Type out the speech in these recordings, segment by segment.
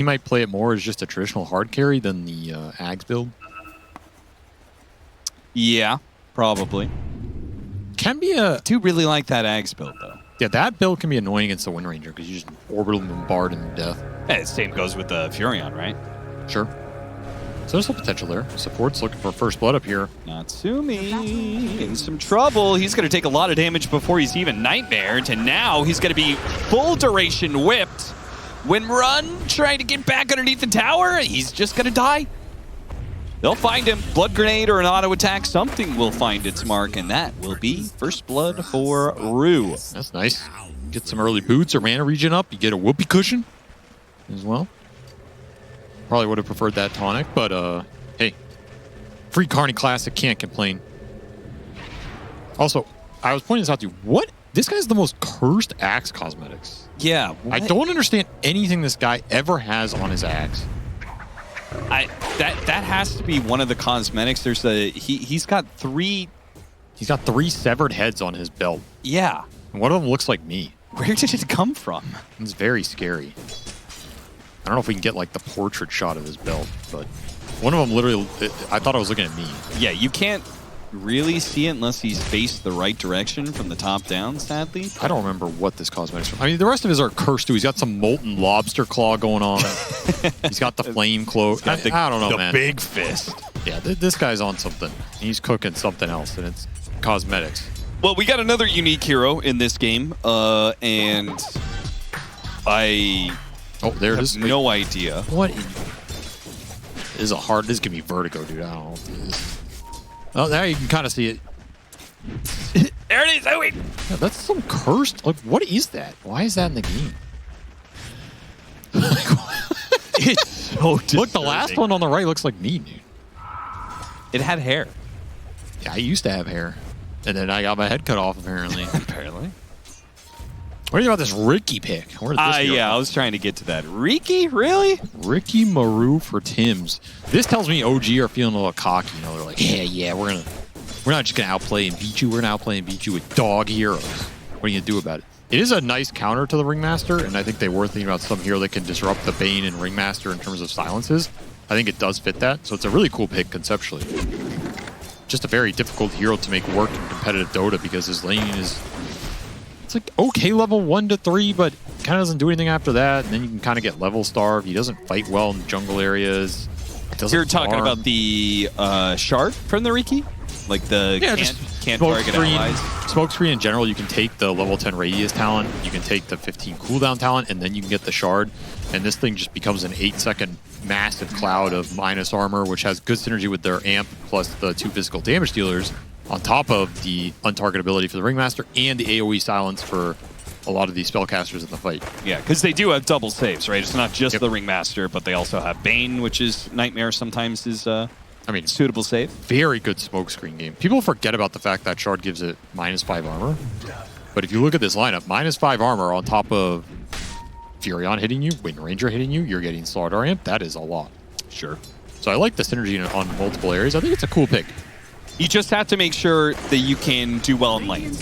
He might play it more as just a traditional hard carry than the Ags build. Yeah, probably. Can be a... I do really like that Ags build, though. Yeah, that build can be annoying against the Wind Ranger because you just orbital bombard him to death. Hey, the same goes with the Furion, right? Sure. So there's some potential there. Support's looking for first blood up here. Natsumi in some trouble. He's going to take a lot of damage before he's even nightmared, and now he's going to be full duration whipped. When Run trying to get back underneath the tower, he's just going to die. They'll find him. Blood grenade or an auto attack, something will find its mark, and that will be first blood for Rue. That's nice. Get some early boots or mana regen up. You get a whoopee cushion as well. Probably would have preferred that tonic, but hey, free Carney Classic, can't complain. Also, I was pointing this out to you. What? This guy's the most cursed axe cosmetics. Yeah. What? I don't understand anything this guy ever has on his axe. That has to be one of the cosmetics. There's he's got three. He's got 3 severed heads on his belt. Yeah. And one of them looks like me. Where did it come from? It's very scary. I don't know if we can get like the portrait shot of his belt, but one of them literally, I thought I was looking at me. Yeah, you can't really see it unless he's faced the right direction from the top down, sadly. I don't remember what this cosmetic's from. I mean, the rest of his are cursed too. He's got some molten lobster claw going on. He's got the flame cloak. I don't know, man. The big fist. Yeah, this guy's on something. He's cooking something else, and it's cosmetics. Well, we got another unique hero in this game, and I there it is. No idea. What? This is a hard. This could be Vertigo, dude. I don't know what this is. Oh, there you can kind of see it. There it is. Oh, wait. Yeah, that's some cursed. Like, what is that? Why is that in the game? It's so disturbing. Look, the last one on the right looks like me, dude. It had hair. Yeah, I used to have hair. And then I got my head cut off, apparently. Apparently. What do you think about this Ricky pick? Where did this go? Yeah, I was trying to get to that. Ricky? Really? Ricky Maru for Tim's. This tells me OG are feeling a little cocky. You know, they're like, yeah, we're not just gonna outplay and beat you. We're gonna outplay and beat you with dog heroes. What are you gonna do about it? It is a nice counter to the Ringmaster, and I think they were thinking about some hero that can disrupt the Bane and Ringmaster in terms of silences. I think it does fit that, so it's a really cool pick conceptually. Just a very difficult hero to make work in competitive Dota because his laning is... It's like okay level 1 to 3, but kind of doesn't do anything after that. And then you can kind of get level starved. He doesn't fight well in jungle areas. You're talking about the shard from the Riki? Like the can't target allies? Smokescreen in general, you can take the level 10 radius talent, you can take the 15 cooldown talent, and then you can get the shard. And this thing just becomes an 8-second massive cloud of minus armor, which has good synergy with their amp plus the 2 physical damage dealers, on top of the untargetability for the Ringmaster and the AoE silence for a lot of these spellcasters in the fight. Yeah, because they do have double saves, right? It's not just the Ringmaster, but they also have Bane, which is Nightmare sometimes is suitable save. Very good smokescreen game. People forget about the fact that Shard gives it -5 armor. But if you look at this lineup, -5 armor on top of Furion hitting you, Wind Ranger hitting you, you're getting Slardar Amp. That is a lot. Sure. So I like the synergy on multiple areas. I think it's a cool pick. You just have to make sure that you can do well in lane.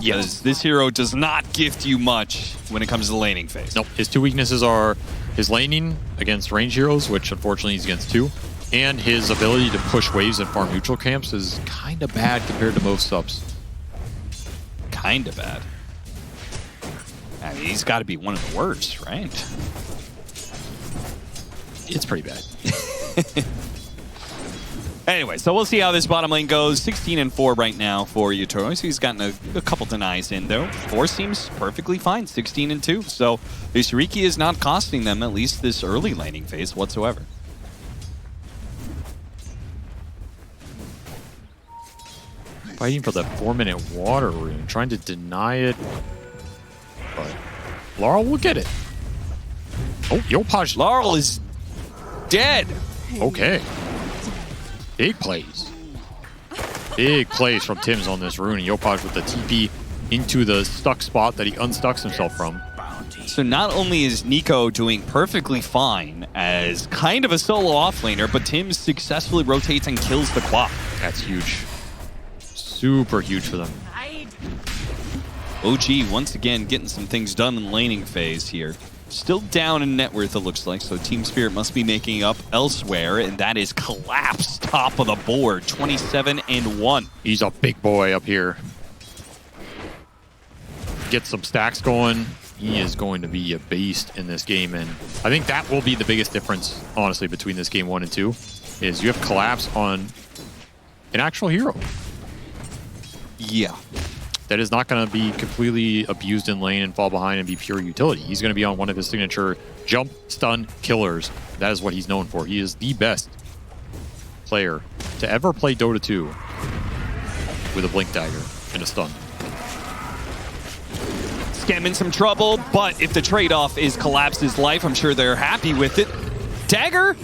Yes, this hero does not gift you much when it comes to the laning phase. Nope. His 2 weaknesses are his laning against range heroes, which unfortunately he's against 2, and his ability to push waves and farm neutral camps is kind of bad compared to most subs. Kind of bad. I mean, he's got to be one of the worst, right? It's pretty bad. Anyway, so we'll see how this bottom lane goes. 16-4 right now for Yutoro. So he's gotten a couple denies in, though. 4 seems perfectly fine, 16-2. So this Riki is not costing them at least this early laning phase whatsoever. Fighting for that 4-minute water rune, trying to deny it. But Laurel will get it. Oh, Yopaj. Laurel is dead. Okay. Big plays. Big plays from Tim's on this rune. Yopaj with the TP into the stuck spot that he unstucks himself from. So not only is Nico doing perfectly fine as kind of a solo offlaner, but Tim successfully rotates and kills the Quap. That's huge. Super huge for them. OG once again getting some things done in the laning phase here. still down in net worth, it looks like, so Team Spirit must be making up elsewhere, and that is Collapse, top of the board, 27-1. He's a big boy up here. Get some stacks going. He is going to be a beast in this game, and I think that will be the biggest difference, honestly, between this game 1 and 2, is you have Collapse on an actual hero. Yeah. That is not going to be completely abused in lane and fall behind and be pure utility. He's going to be on one of his signature jump, stun, killers. That is what he's known for. He is the best player to ever play Dota 2 with a blink dagger and a stun. Scam in some trouble, but if the trade-off is Collapse's life, I'm sure they're happy with it. Dagger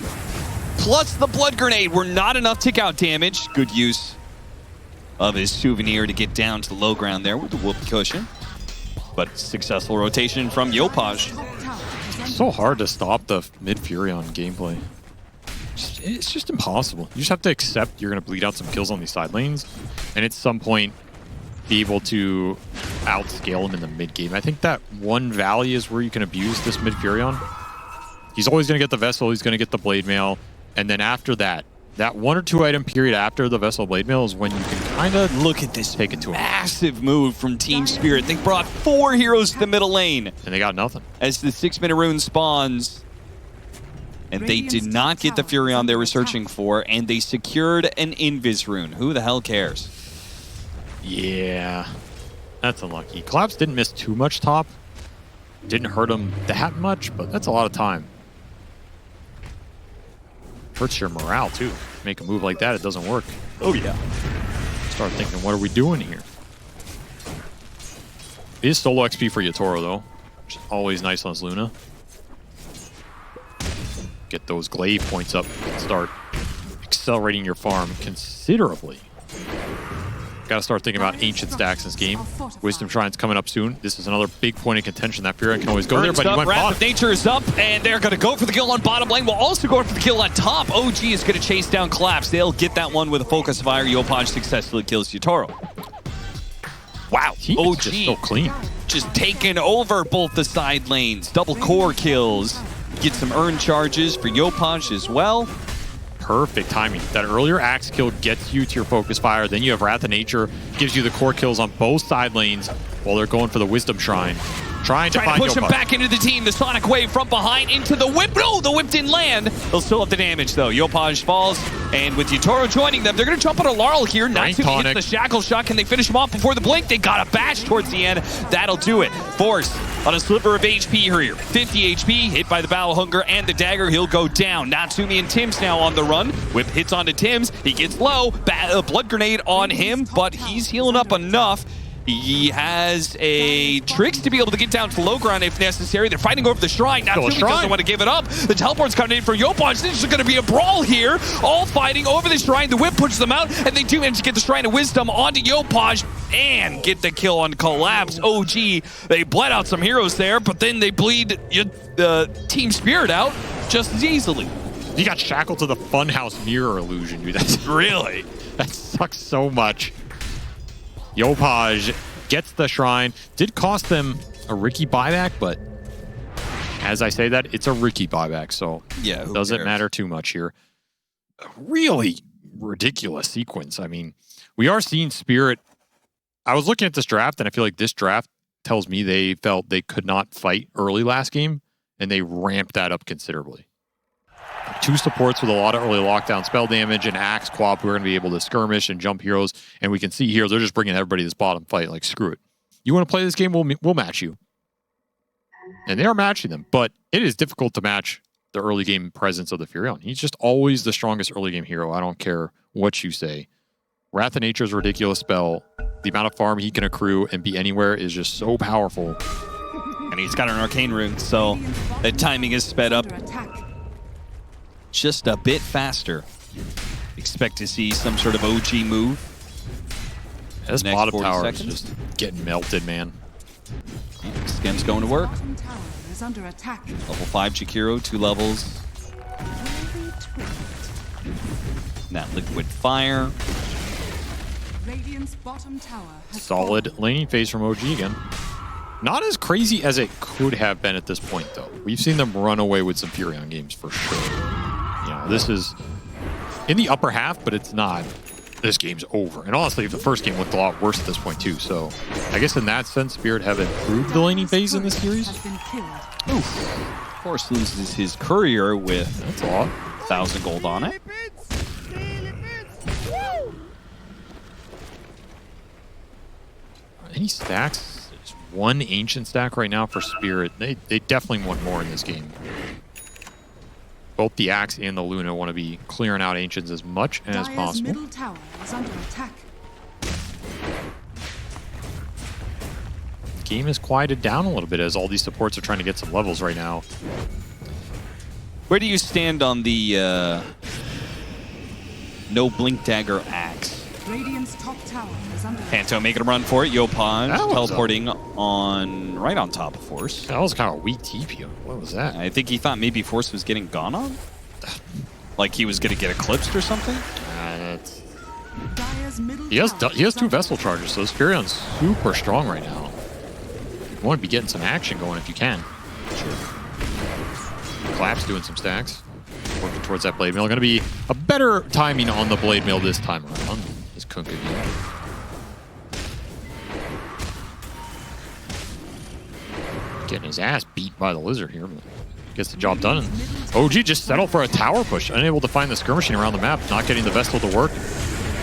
plus the blood grenade were not enough tick-out damage. Good use of his souvenir to get down to the low ground there with the whoop cushion. But successful rotation from Yopaj. It's so hard to stop the mid-Furion gameplay. It's just impossible. You just have to accept you're going to bleed out some kills on these side lanes, and at some point be able to outscale him in the mid-game. I think that one valley is where you can abuse this mid-Furion. He's always going to get the Vessel, he's going to get the Blade Mail, and then after that 1 or 2 item period after the Vessel Blade Mail is when you can kind of look at this take it to him. Massive move from Team Spirit. They brought 4 heroes to the middle lane. And they got nothing. As the 6-minute rune spawns. And they did not get the Furion they were searching for, and they secured an Invis rune. Who the hell cares? Yeah, that's unlucky. Collapse didn't miss too much top. Didn't hurt him that much, but that's a lot of time. Hurts your morale, too. Make a move like that, it doesn't work. Oh, yeah. Start thinking, what are we doing here? It is solo XP for Yatoro, though, which is always nice on his Luna. Get those glaive points up and start accelerating your farm considerably. Got to start thinking about ancient stacks in this game. Wisdom Shrine's coming up soon. This is another big point of contention. That Furion can always go there, but he went Wrath bottom. of Nature is up, and they're going to go for the kill on bottom lane. We'll also go for the kill on top. OG is going to chase down Collapse. They'll get that one with a focus fire. Yopaj successfully kills Yutaro. Wow, OG just so clean. Just taking over both the side lanes. Double core kills. Get some earn charges for Yopaj as well. Perfect timing. That earlier axe kill gets you to your focus fire. Then you have Wrath of Nature, gives you the core kills on both side lanes while they're going for the Wisdom Shrine. Trying to push him back into the team. The Sonic Wave from behind into the whip. No, the whip didn't land. They'll still have the damage, though. Yopaj falls, and with Yutaro joining them, they're going to jump on a Laurel here. Not to hit the Shackle Shot. Can they finish him off before the blink? They got a bash towards the end. That'll do it. Force on a sliver of HP here. 50 HP, hit by the Battle Hunger and the Dagger. He'll go down. Natsumi and Tim's now on the run. Whip hits onto Tim's. He gets low. Blood Grenade on him, but he's healing up enough. He has a tricks to be able to get down to the low ground if necessary. They're fighting over the shrine. Natsumi doesn't want to give it up. The teleport's coming in for Yopaj. This is going to be a brawl here. All fighting over the shrine. The whip pushes them out, and they do manage to get the Shrine of Wisdom onto Yopaj and get the kill on Collapse. OG, they bled out some heroes there, but then they bleed Team Spirit out just as easily. He got shackled to the Funhouse mirror illusion, dude. That's really, that sucks so much. Yopaj gets the shrine. Did cost them a Ricky buyback, but as I say that, it's a Ricky buyback, so yeah, it doesn't matter too much here. A really ridiculous sequence. I mean, we are seeing Spirit. I was looking at this draft, and I feel like this draft tells me they felt they could not fight early last game, and they ramped that up considerably. 2 supports with a lot of early lockdown spell damage, and Axe Quap, we're going to be able to skirmish and jump heroes, and we can see here they're just bringing everybody to this bottom fight. Like, screw it. You want to play this game? We'll match you. And they are matching them, but it is difficult to match the early game presence of the Furion. He's just always the strongest early game hero. I don't care what you say. Wrath of Nature's ridiculous spell. The amount of farm he can accrue and be anywhere is just so powerful. And he's got an Arcane Rune, so that timing is sped up just a bit faster. Expect to see some sort of OG move. This bottom tower is just getting melted, man. Skem's going to work. Level 5 Jakiro, 2 levels. That liquid fire. Radiant's bottom tower has Solid laning phase from OG again. Not as crazy as it could have been at this point, though. We've seen them run away with some Furion games for sure. You know, this is in the upper half, but it's not. This game's over. And honestly, the first game looked a lot worse at this point, too. So I guess in that sense, Spirit have improved the laning phase in this series. Oof. Of course, loses his courier with That's a lot. 1,000 gold on it. Any stacks? There's one ancient stack right now for Spirit. They definitely want more in this game. Both the Axe and the Luna want to be clearing out ancients as much as possible. Middle tower is under attack. The game has quieted down a little bit as all these supports are trying to get some levels right now. Where do you stand on the no blink dagger axe? Radiant's top tower is under attack. Panto making a run for it. Yopon That was teleporting right on top of Force. That was kind of a weak TP. What was that? I think he thought maybe Force was getting gone on. Like he was going to get eclipsed or something. That's... Dire's middle He has tower is two under vessel charges, so this Furion's super strong right now. You want to be getting some action going if you can. Sure. Clap's doing some stacks. Working towards that blade mill. Going to be a better timing on the blade mill this time around. His Kunkka again. Getting his ass beat by the lizard here. But gets the job done. And OG just settled for a tower push. Unable to find the skirmishing around the map. Not getting the Vestal to work.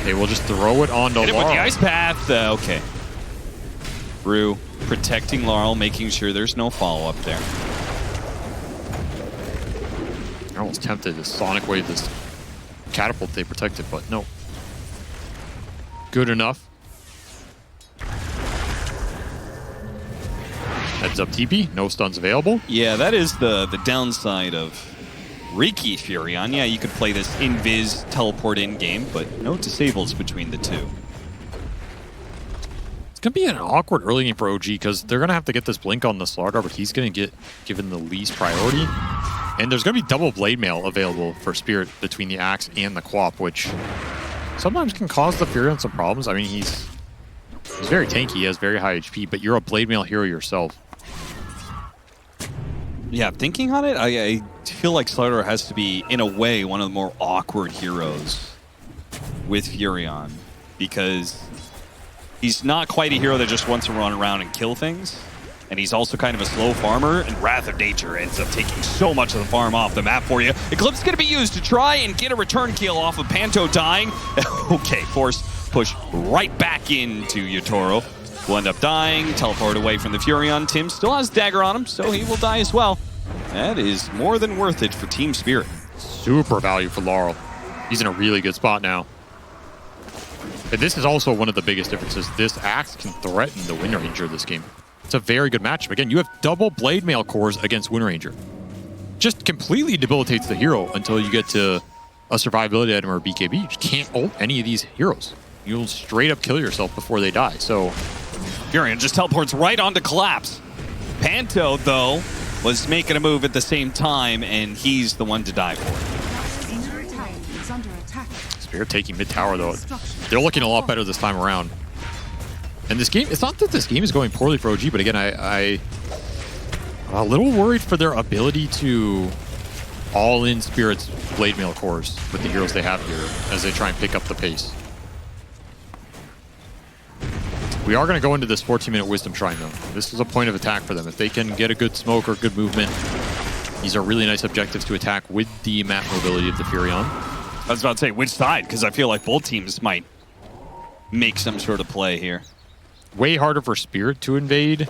They will just throw it onto Hit him with the Laurel. ice path. Okay. Rue protecting Laurel, making sure there's no follow-up there. I almost tempted to Sonic Wave this catapult they protected, but no. Good enough. Heads up TP, no stuns available. Yeah, that is the downside of Riki Furion. Yeah, you could play this invis teleport in game, but no disables between the two. It's going to be an awkward early game for OG because they're going to have to get this blink on the Slargar, but he's going to get given the least priority. And there's going to be double blade mail available for Spirit between the Axe and the Quap, which sometimes can cause the Furion some problems. I mean, he's very tanky, he has very high HP, but you're a blade mail hero yourself. Yeah, thinking on it, I feel like Slardar has to be, in a way, one of the more awkward heroes with Furion, because he's not quite a hero that just wants to run around and kill things, and he's also kind of a slow farmer, and Wrath of Nature ends up taking so much of the farm off the map for you. Eclipse is going to be used to try and get a return kill off of Panto dying. Okay, Force push right back into Yotoro. Will end up dying, teleport away from the Furion. Tim still has dagger on him, so he will die as well. That is more than worth it for Team Spirit. Super value for Laurel. He's in a really good spot now. And this is also one of the biggest differences. This Axe can threaten the Wind Ranger this game. It's a very good matchup. Again, you have double blade mail cores against Wind Ranger. Just completely debilitates the hero until you get to a survivability item or a BKB. You just can't ult any of these heroes. You'll straight up kill yourself before they die. So Furion just teleports right onto Collapse. Panto, though, was making a move at the same time, and he's the one to die for it. Spirit taking mid tower, though. They're looking a lot better this time around. And this game, it's not that this game is going poorly for OG, but again, I'm a little worried for their ability to all-in Spirit's blade mail cores with the heroes they have here as they try and pick up the pace. We are going to go into this 14-minute Wisdom Shrine, though. This is a point of attack for them. If they can get a good smoke or good movement, these are really nice objectives to attack with the map mobility of the Furion. I was about to say, which side? Because I feel like both teams might make some sort of play here. Way harder for Spirit to invade.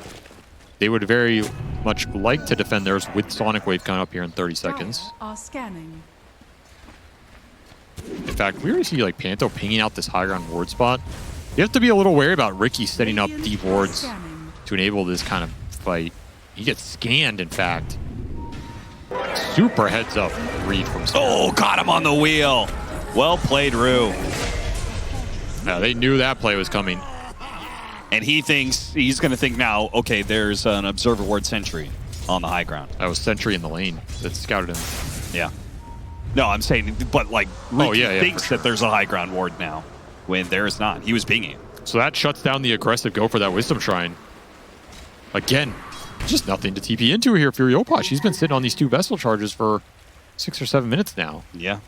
They would very much like to defend theirs with Sonic Wave coming up here in 30 seconds. Are scanning. In fact, we already see like Panto pinging out this high ground ward spot. You have to be a little wary about Riki setting up deep wards to enable this kind of fight. He gets scanned, in fact. Super heads up read from Spirit. Oh, got him on the wheel. Well played, Rue. Now, they knew that play was coming. And he thinks, he's going to think now, okay, there's an Observer Ward Sentry on the high ground. That was Sentry in the lane that scouted him. Yeah. No, I'm saying, but like, Riki thinks sure. that there's a high ground ward now, when there is not. He was pinging it. So that shuts down the aggressive go for that Wisdom Shrine. Again, just nothing to TP into here for Yopaj. She's been sitting on these 2 Vessel charges for 6 or 7 minutes now. Yeah.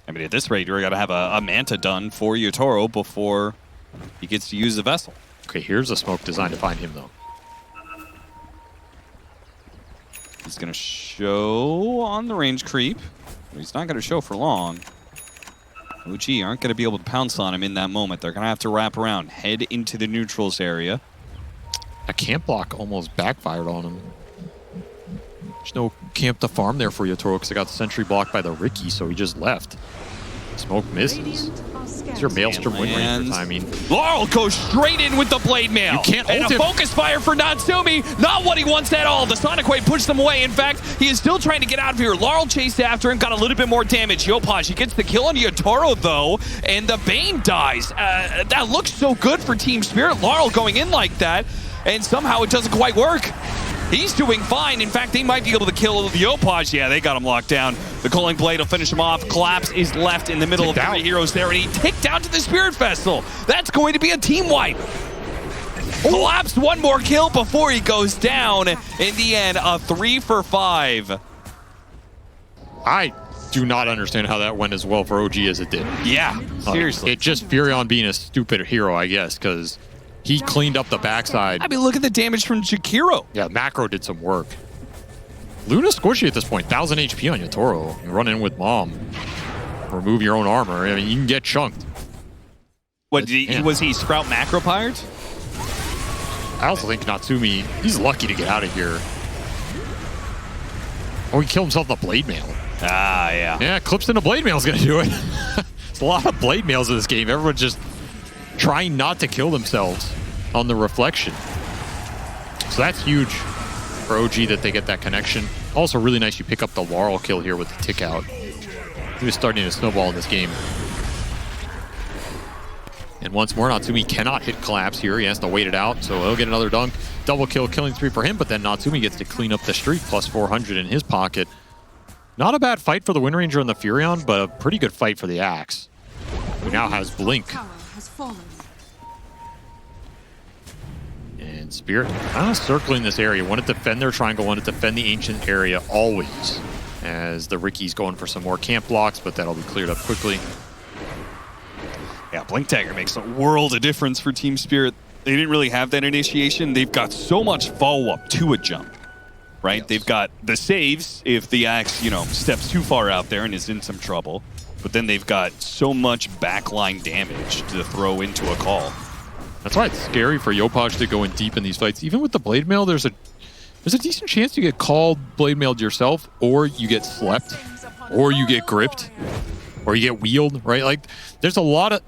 I mean, at this rate, you're going to have a Manta done for Yotaro before he gets to use the Vessel. Okay, here's a smoke designed to find him, though. He's going to show on the range creep. But he's not going to show for long. OG aren't going to be able to pounce on him in that moment. They're going to have to wrap around, head into the neutrals area. A camp block almost backfired on him. There's no camp to farm there for Yotaro because I got the sentry blocked by the Riki, so he just left. Smoke misses. It's your Maelstrom Wind Ranger timing. Laurel goes straight in with the Blade Mail. You can't and ult a him. focus fire for Natsumi. Not what he wants at all. The Sonic Wave pushed them away. In fact, he is still trying to get out of here. Laurel chased after him, got a little bit more damage. Yopaj, he gets the kill on Yotaro, though, and the Bane dies. That looks so good for Team Spirit. Laurel going in like that, and somehow it doesn't quite work. He's doing fine. In fact, they might be able to kill the Yopaj. Yeah, they got him locked down. The Culling Blade will finish him off. Collapse is left in the middle of 3 heroes there, and he ticked down to the Spirit Vessel. That's going to be a team wipe. Collapse, 1 more kill before he goes down. In the end, a 3 for 5. I do not understand how that went as well for OG as it did. Yeah, seriously. It just Furion being a stupid hero, I guess, because he cleaned up the backside. I mean, look at the damage from Jakiro. Yeah, Macro did some work. Luna's squishy at this point. 1,000 HP on Yotaro. You run in with Mom. Remove your own armor. I mean, you can get chunked. What, was he Sprout Macro Pirate? I also think Natsumi, he's lucky to get out of here. Oh, he killed himself with a Blade Mail. Ah, yeah. Yeah, Clips into Blade Mail is going to do it. It's a lot of Blade Mails in this game. Everyone's just trying not to kill themselves on the reflection. So that's huge for OG that they get that connection. Also really nice you pick up the Laurel kill here with the tick out. He was starting to snowball in this game. And once more, Natsumi cannot hit Collapse here. He has to wait it out, so he'll get another dunk. Double kill, killing 3 for him, but then Natsumi gets to clean up the streak, plus 400 in his pocket. Not a bad fight for the Wind Ranger and the Furion, but a pretty good fight for the Axe, who now has Blink. And Spirit kind of circling this area. Want to defend their triangle, want to defend the ancient area always. As the Riki's going for some more camp blocks, but that'll be cleared up quickly. Yeah, Blink Dagger makes a world of difference for Team Spirit. They didn't really have that initiation. They've got so much follow-up to a jump, right? Yes. They've got the saves if the Axe, you know, steps too far out there and is in some trouble. But then they've got so much backline damage to throw into a call. That's why it's scary for Yopaj to go in deep in these fights. Even with the Blade Mail, there's a decent chance you get called Blade Mailed yourself, or you get slept, or you get gripped, or you get wheeled, right? Like, there's a lot of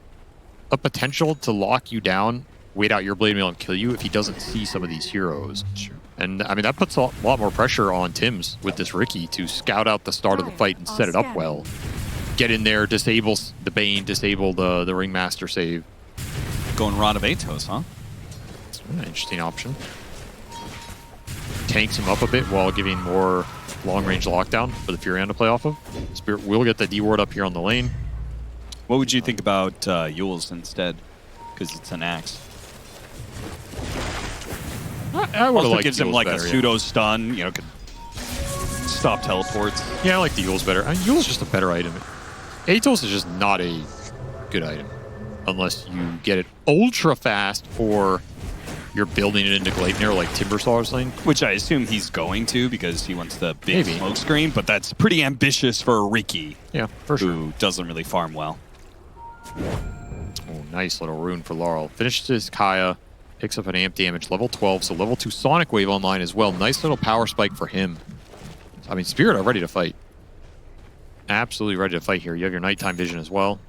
potential to lock you down, wait out your Blade Mail, and kill you if he doesn't see some of these heroes. Sure. And, I mean, that puts a lot more pressure on Tims with this Riki to scout out the start of the fight and set it up well. Get in there, disable the Bane, disable the Ringmaster save. Going Rod of Atos, huh? An interesting option. Tanks him up a bit while giving more long-range lockdown for the Furion to play off of. Spirit will get the D-ward up here on the lane. What would you think about Yules instead? Because it's an Axe. I would also like gives Yules him like better, a pseudo stun, you know, could stop teleports. Yeah, I like the Yules better. Yules is just a better item. Atos is just not a good item unless you get it ultra fast or you're building it into Gleipnir like Timbersaw is saying. Which I assume he's going to because he wants the big smoke screen, but that's pretty ambitious for a Riki. Yeah, for sure. Who doesn't really farm well. Oh, nice little rune for Laurel. Finishes Kaya, picks up an amp damage, level 12, so level 2 Sonic Wave online as well. Nice little power spike for him. I mean, Spirit are ready to fight. Absolutely ready to fight here. You have your nighttime vision as well.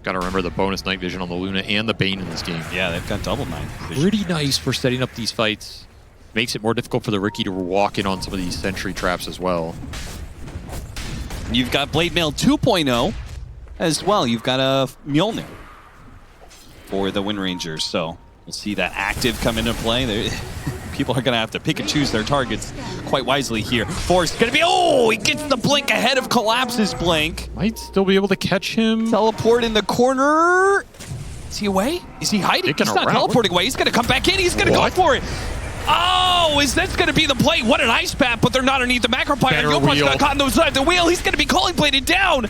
Got to remember the bonus night vision on the Luna and the Bane in this game. Yeah, they've got double night vision. Pretty nice for setting up these fights. Makes it more difficult for the Riki to walk in on some of these sentry traps as well. You've got Blade Mail 2.0 as well. You've got a Mjolnir for the Wind Rangers, so we'll see that active come into play. People are going to have to pick and choose their targets quite wisely here. Force going to be, oh, he gets the blink ahead of Collapse's blink. Might still be able to catch him. Teleport in the corner. Is he away? Is he hiding? Sticking He's not around. teleporting away. He's going to come back in. He's going to go What? for it. Oh, is this going to be the play? What an ice path, but they're not underneath the macro pyre. Better Yopaj wheel. got caught on the side of the wheel. He's going to be calling bladed down.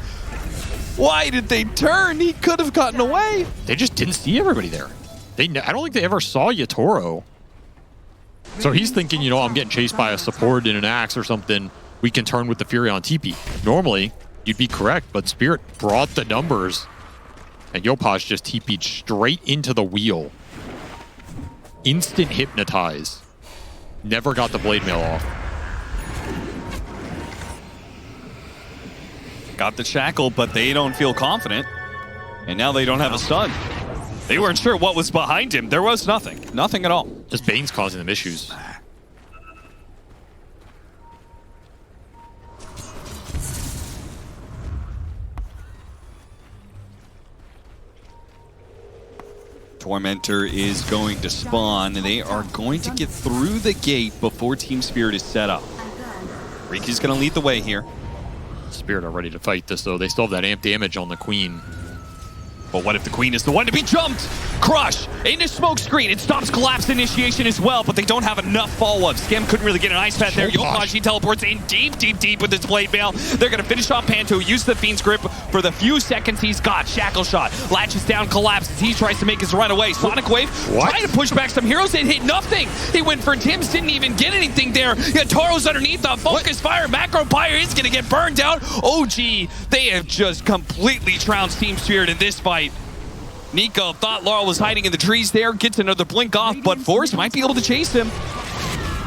Why did they turn? He could have gotten away. They just didn't see everybody there. I don't think they ever saw Yatoro. So he's thinking, you know, I'm getting chased by a support in an axe or something. We can turn with the Fury on TP. Normally, you'd be correct, but Spirit brought the numbers. And Yopaj just TP'd straight into the wheel. Instant hypnotize. Never got the blade mail off. Got the shackle, but they don't feel confident. And now they don't have a stun. They weren't sure what was behind him. There was nothing. Nothing at all. Just Bane's causing them issues. Tormentor is going to spawn, and they are going to get through the gate before Team Spirit is set up. Riki's going to lead the way here. Spirit are ready to fight this, though. They still have that amp damage on the Queen. But what if the Queen is the one to be jumped? Crush into smoke screen. It stops collapse initiation as well, but they don't have enough follow-up. Scam couldn't really get an ice path there. Yopaj, he teleports in deep with his blade mail. They're going to finish off Panto, use the Fiend's grip for the few seconds he's got. Shackle shot, latches down, collapses. He tries to make his run away. Sonic Wave, trying to push back some heroes. It hit nothing. He went for Tim's, didn't even get anything there. Toro's underneath the focus fire. Macro Pyre is going to get burned out. OG, they have just completely trounced Team Spirit in this fight. Nico thought Laurel was hiding in the trees there, gets another blink off, but Force might be able to chase him.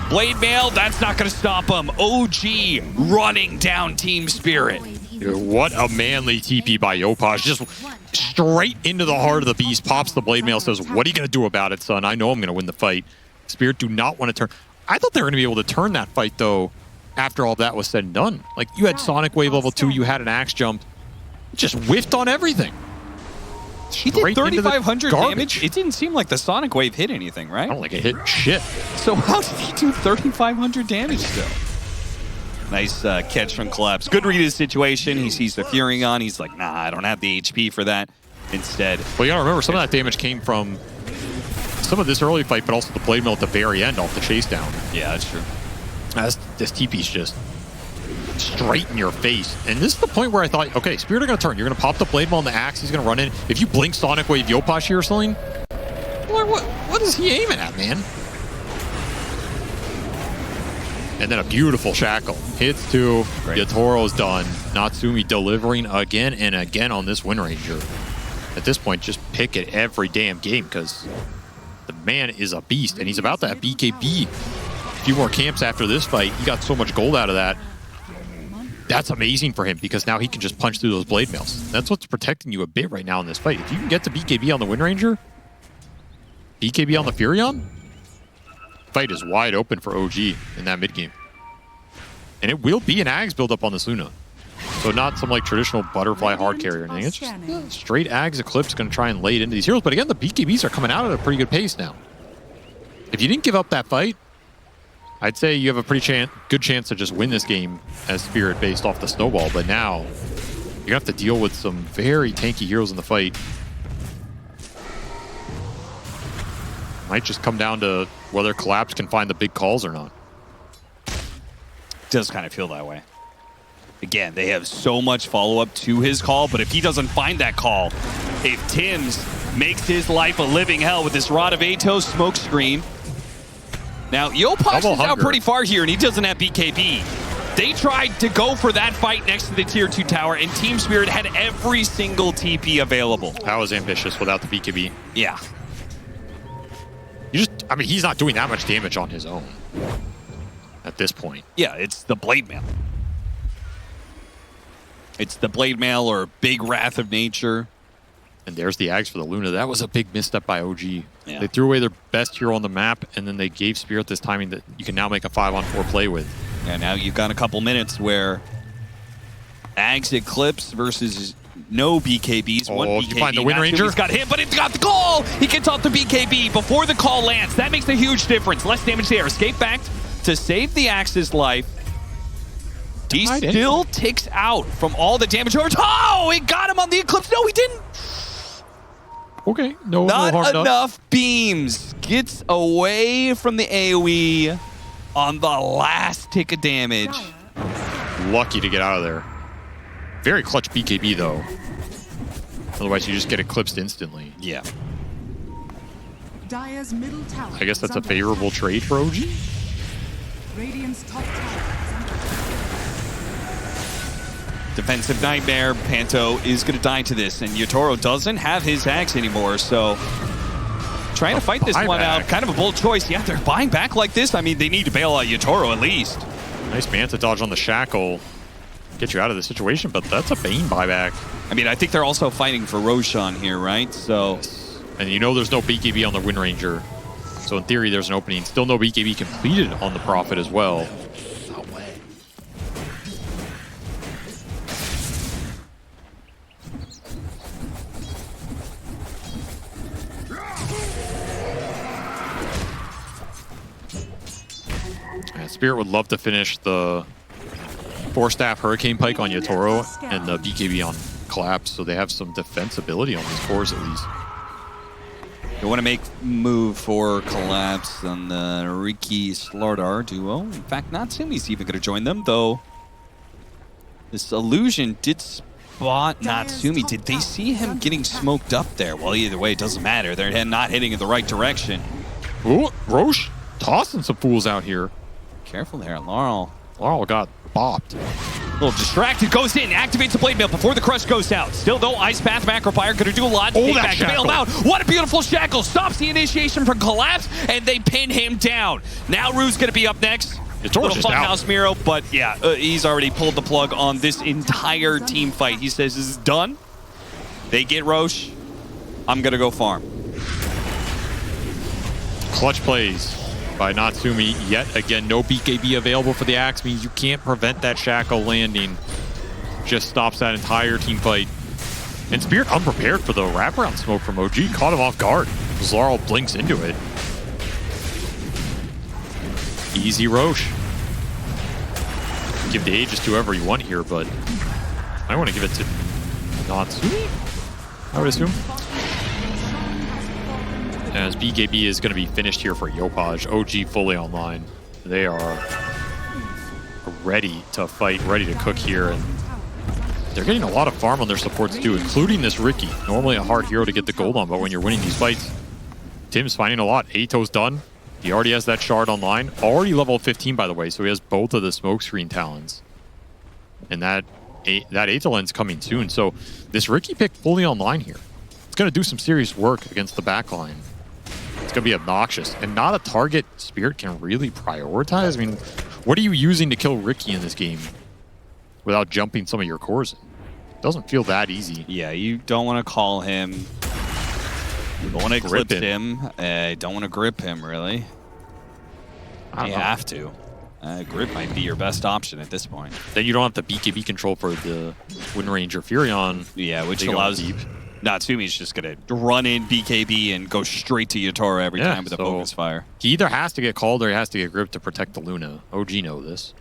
Blade Mail, that's not going to stop him. OG running down Team Spirit. Dude, what a manly TP by Yopaj. Just straight into the heart of the beast. Pops the blade mail, says, what are you going to do about it, son? I know I'm going to win the fight. Spirit do not want to turn. I thought they were going to be able to turn that fight, though, after all that was said and done. Like, you had Sonic Wave level 2, you had an axe jump. Just whiffed on everything. He did 3,500 garbage. damage. It didn't seem like the Sonic Wave hit anything, right? I don't think it hit shit. So how did he do 3,500 damage still? Nice catch from Collapse. Good read of the situation. He sees the Furion. He's like, nah, I don't have the HP for that. Instead. Well, you gotta remember, some of that damage came from some of this early fight, but also the blade mill at the very end off the chase down. Yeah, that's true. This TP's just straight in your face. And this is the point where I thought, okay, Spirit are going to turn. You're going to pop the blade maul on the axe. He's going to run in. If you blink Sonic Wave Yopaj here or something, what is he aiming at, man? And then a beautiful shackle. Hits two. Yatoro's done. Natsumi delivering again and again on this Wind Ranger. At this point, just pick it every damn game because the man is a beast. And he's about to have BKB. A few more camps after this fight. He got so much gold out of that. That's amazing for him because now he can just punch through those blade mails. That's what's protecting you a bit right now in this fight. If you can get to BKB on the Wind Ranger, BKB on the Furion, fight is wide open for OG in that mid game. And it will be an Ags build up on this Luna. So not some like traditional butterfly hard carry or anything. It's just straight Ags Eclipse going to try and lay it into these heroes. But again, the BKBs are coming out at a pretty good pace now. If you didn't give up that fight, I'd say you have a pretty good chance to just win this game as Spirit based off the snowball, but now you're going to have to deal with some very tanky heroes in the fight. Might just come down to whether Collapse can find the big calls or not. Does kind of feel that way. Again, they have so much follow-up to his call, but if he doesn't find that call, if Tim's makes his life a living hell with this Rod of Atos smoke screen. Now, Yopaj is out pretty far here, and he doesn't have BKB. They tried to go for that fight next to the Tier 2 tower, and Team Spirit had every single TP available. That was ambitious without the BKB. Yeah. I mean, he's not doing that much damage on his own at this point. Yeah, it's the Blade Mail. It's the Blade Mail or Big Wrath of Nature. And there's the Ags for the Luna. That was a big misstep by OG. Yeah. They threw away their best hero on the map, and then they gave Spirit this timing that you can now make a 5-on-4 play with. And now you've got a couple minutes where Ags Eclipse versus no BKBs. One BKB. You find the Wind Ranger? He's got hit, but it's got the call. He gets off the BKB before the call lands. That makes a huge difference. Less damage there. Escape back to save the Axe's life. He still ticks out from all the damage over. Oh, it got him on the Eclipse. No, he didn't. Okay, no Not harm done. enough beams. Gets away from the AoE on the last tick of damage. Lucky to get out of there. Very clutch BKB though. Otherwise, you just get eclipsed instantly. Yeah. Dire's middle tower I guess that's is a under favorable attack. trade for OG. Radiant's top tower is under Defensive Nightmare. Panto is going to die to this, and Yotaro doesn't have his axe anymore, so trying to fight this one out. Kind of a bold choice. Yeah, they're buying back like this. I mean, they need to bail out Yotaro at least. Nice Manta dodge on the shackle. Get you out of the situation, but that's a Bane buyback. I mean, I think they're also fighting for Roshan here, right? So, And you know there's no BKB on the Wind Ranger. So in theory, there's an opening. Still no BKB completed on the Prophet as well. Yeah, Spirit would love to finish the 4-staff Hurricane Pike on Yotaro and the BKB on Collapse, so they have some defensibility on these cores at least. they want to make move for Collapse on the Riki Slardar duo. In fact, Natsumi's even going to join them, though this illusion did spot Natsumi. Did they see him getting smoked up there? Well, either way, it doesn't matter. They're not hitting in the right direction. Ooh, Roche tossing some fools out here. Careful there, Laurel. Laurel got bopped. A little distracted, goes in, activates the blade mail before the crush goes out. Still though, Ice Path Macro Fire gonna do a lot. Oh, Take that back to bail him out. What a beautiful shackle! Stops the initiation from Collapse, and they pin him down. Now Rue's gonna be up next. Little just out. Funhouse Miro, but yeah, he's already pulled the plug on this entire team fight. He says this is done. They get Roche. I'm gonna go farm. Clutch plays by Natsumi. Yet again, no BKB available for the axe means you can't prevent that shackle landing. Just stops that entire team fight. And Spirit unprepared for the wraparound smoke from OG. Caught him off guard. Laurel blinks into it. Easy Roche. Give the Aegis to whoever you want here, but I want to give it to Natsumi, I would assume. As BKB is going to be finished here for Yopaj. OG fully online. They are ready to fight, ready to cook here. And they're getting a lot of farm on their supports too, including this Riki. Normally a hard hero to get the gold on, but when you're winning these fights, Tim's finding a lot. Ato's done. He already has that shard online. Already level 15, by the way, so he has both of the smokescreen talents. And that Atolin's coming soon. So this Riki pick fully online here. It's going to do some serious work against the backline. It's going to be obnoxious. And not a target Spirit can really prioritize. I mean, what are you using to kill Riki in this game without jumping some of your cores in? It doesn't feel that easy. Yeah, you don't want to call him. You don't want to eclipse him. Don't want to grip him, really. You have to. Grip might be your best option at this point. Then you don't have the BKB control for the Wind Ranger Furion. Yeah, which allows deep. Natsumi's just going to run in BKB and go straight to Yotaro every time with a focus fire. He either has to get called or he has to get gripped to protect the Luna. OG know this.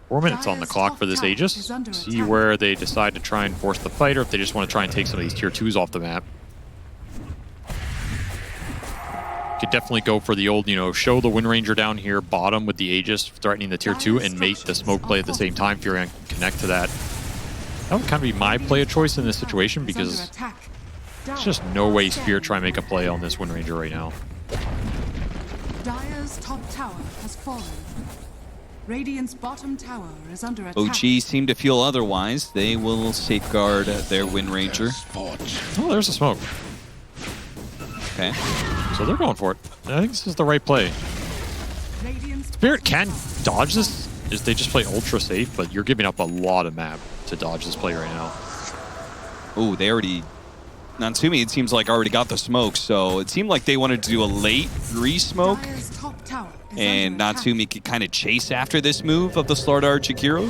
4 minutes on the clock for this Aegis. See where they decide to try and force the fight, or if they just want to try and take some of these tier 2s off the map. Could definitely go for the old, show the Wind Ranger down here, bottom with the Aegis, threatening the tier 2, and make the smoke play at the same time. Furion can connect to that. That would kind of be my play of choice in this situation, because there's just no way Spirit try and make a play on this Wind Ranger right now. Dire's top tower has fallen. Radiant's bottom tower is under attack. OG seem to feel otherwise. They will safeguard their Wind Ranger. Oh, there's a smoke. Okay. So they're going for it. I think this is the right play. Spirit can dodge this if they just play ultra safe, but you're giving up a lot of map to dodge this play right now. Oh, they already... Natsumi, it seems like, already got the smoke, so it seemed like they wanted to do a late re-smoke, and Natsumi could kind of chase after this move of the Slardar Chikiro.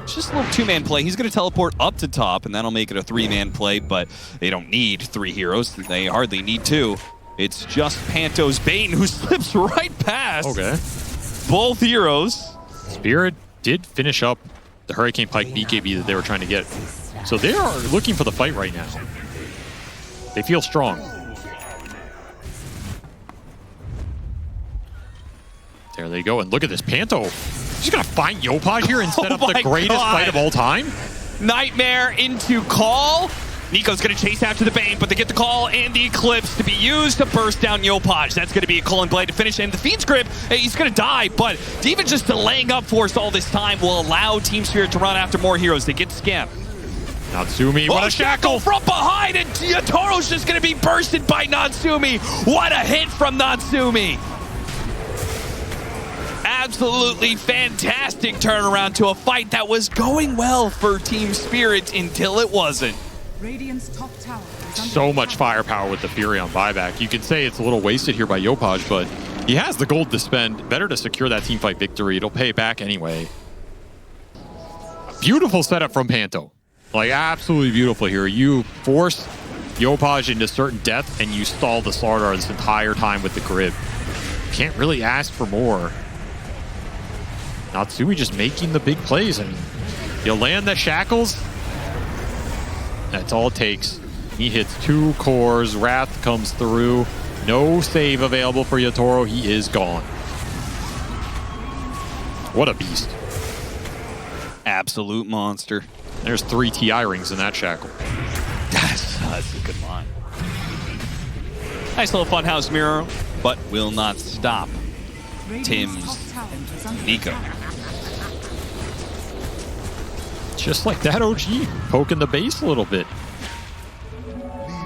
It's just a little two-man play. He's going to teleport up to top, and that'll make it a three-man play, but they don't need 3 heroes. They hardly need 2. It's just Panto's Bane, who slips right past both heroes. Spirit did finish up the Hurricane Pike BKB that they were trying to get. So they are looking for the fight right now. They feel strong. There they go. And look at this. Panto. He's going to find Yopaj here and set up the greatest fight of all time. Nightmare into call. Nico's going to chase after the Bane, but they get the call and the Eclipse to be used to burst down Yopaj. That's going to be a Cullen Blade to finish. And the Fiend's Grip, he's going to die, but even just delaying up Force all this time will allow Team Spirit to run after more heroes. They get Scamp. Natsumi, what a shackle from behind, and Yatoro's just going to be bursted by Natsumi. What a hit from Natsumi. Absolutely fantastic turnaround to a fight that was going well for Team Spirit until it wasn't. Radiant's top tower is under So much attack. firepower with the Fury on buyback. You could say it's a little wasted here by Yopaj, but he has the gold to spend. Better to secure that teamfight victory. It'll pay back anyway. A beautiful setup from Panto. Like, absolutely beautiful here. You force Yopaj into certain death, and you stall the Slardar this entire time with the grip. Can't really ask for more. Natsumi just making the big plays. I mean, you land the shackles. That's all it takes. He hits 2 cores. Wrath comes through. No save available for Yatoro. He is gone. What a beast. Absolute monster. There's 3 TI rings in that shackle. That's a good line. Nice little funhouse mirror, but will not stop Radiant's Tim's top tower is under Nico. attack. Just like that, OG. Poking the base a little bit.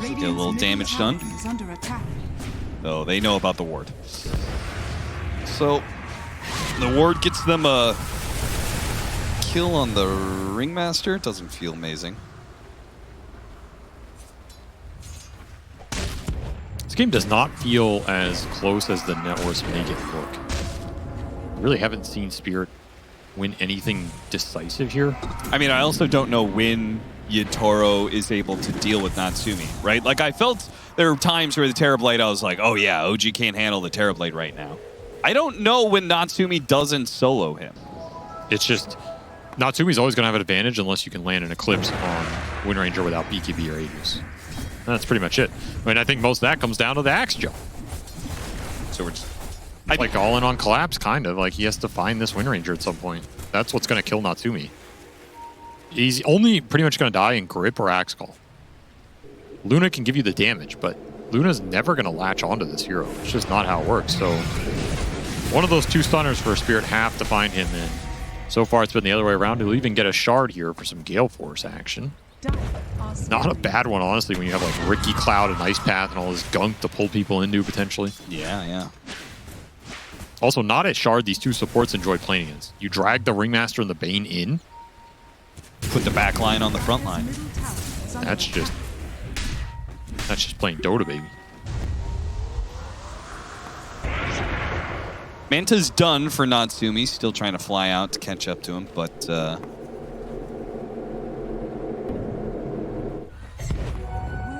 Radiant's Get a little middle damage tower done. is under attack. Oh, they know about the ward. So, the ward gets them a kill on the Ringmaster. Doesn't feel amazing. This game does not feel as close as the networks make it look. Really haven't seen Spirit win anything decisive here. I mean, I also don't know when Yatoro is able to deal with Natsumi, right? Like, I felt there were times where the Terrorblade, I was like, oh yeah, OG can't handle the Terrorblade right now. I don't know when Natsumi doesn't solo him. It's just, Natsumi's always going to have an advantage unless you can land an Eclipse on Wind Ranger without BKB or Aegis. That's pretty much it. I mean, I think most of that comes down to the Axe Jump. So we're just... Like all in on collapse, kind of. Like he has to find this Wind Ranger at some point. That's what's going to kill Natsumi. He's only pretty much going to die in Grip or Axe Call. Luna can give you the damage, but Luna's never going to latch onto this hero. It's just not how it works. So one of those 2 stunners for Spirit have to find him in. So far, it's been the other way around. He'll even get a shard here for some Gale Force action. Not a bad one, honestly, when you have like Ricky Cloud and Ice Path and all this gunk to pull people into potentially. Yeah. Also, not a shard these 2 supports enjoy playing against. You drag the Ringmaster and the Bane in. Put the back line on the front line. Middle tower is under That's attack. just playing Dota, baby. Manta's done for Natsumi. Still trying to fly out to catch up to him, but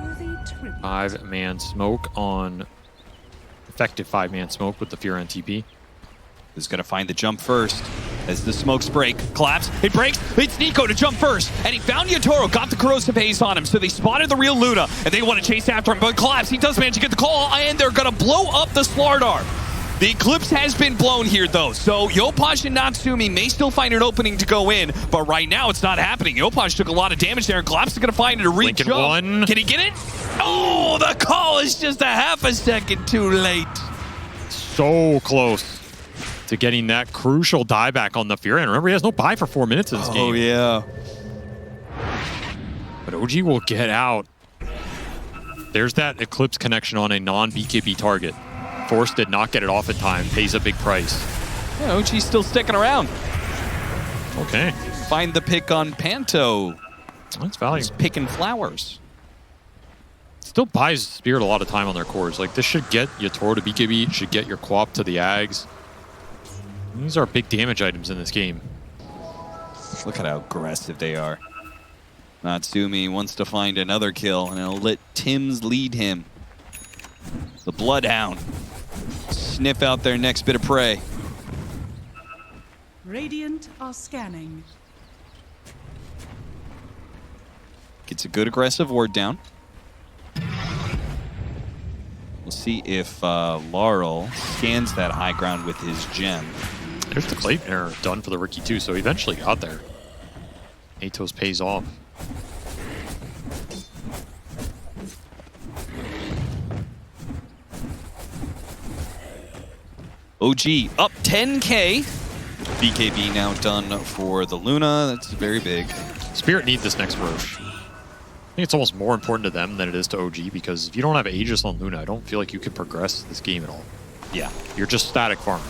Worthy tribute. 5-man smoke on... Effective 5-man smoke with the Fury on TP. is going to find the jump first as the smokes break. Collapse. It breaks. It's Nico to jump first. And he found Yatoro, got the corrosive haze on him. So they spotted the real Luna, and they want to chase after him. But Collapse, he does manage to get the call, and they're going to blow up the Slardar. The Eclipse has been blown here, though. So Yopaj and Natsumi may still find an opening to go in, but right now it's not happening. Yopaj took a lot of damage there, and Collapse is going to find it a Lincoln re-jump. one. Can he get it? Oh, the call is just a half a second too late. So close to getting that crucial dieback on the Fury. And remember, he has no buy for 4 minutes in this game. Oh, yeah. But OG will get out. There's that Eclipse connection on a non-BKB target. Force did not get it off in time. Pays a big price. Yeah, OG's still sticking around. Okay. Find the pick on Panto. That's value. He's picking flowers. Still buys Spirit a lot of time on their cores. Like, this should get Yatoro to BKB. It should get your Quap to the Ags. These are big damage items in this game. Look at how aggressive they are. Natsumi wants to find another kill, and he'll let Tims lead him. The Bloodhound. Sniff out their next bit of prey. Radiant are scanning. It's a good aggressive ward down. We'll see if Laurel scans that high ground with his gem. There's the Gleipnir done for the Riki too, so he eventually got there. Atos pays off. OG up 10k. BKB now done for the Luna. That's very big. Spirit need this next Roche. I think it's almost more important to them than it is to OG, because if you don't have Aegis on Luna, I don't feel like you can progress this game at all. Yeah. You're just static farming.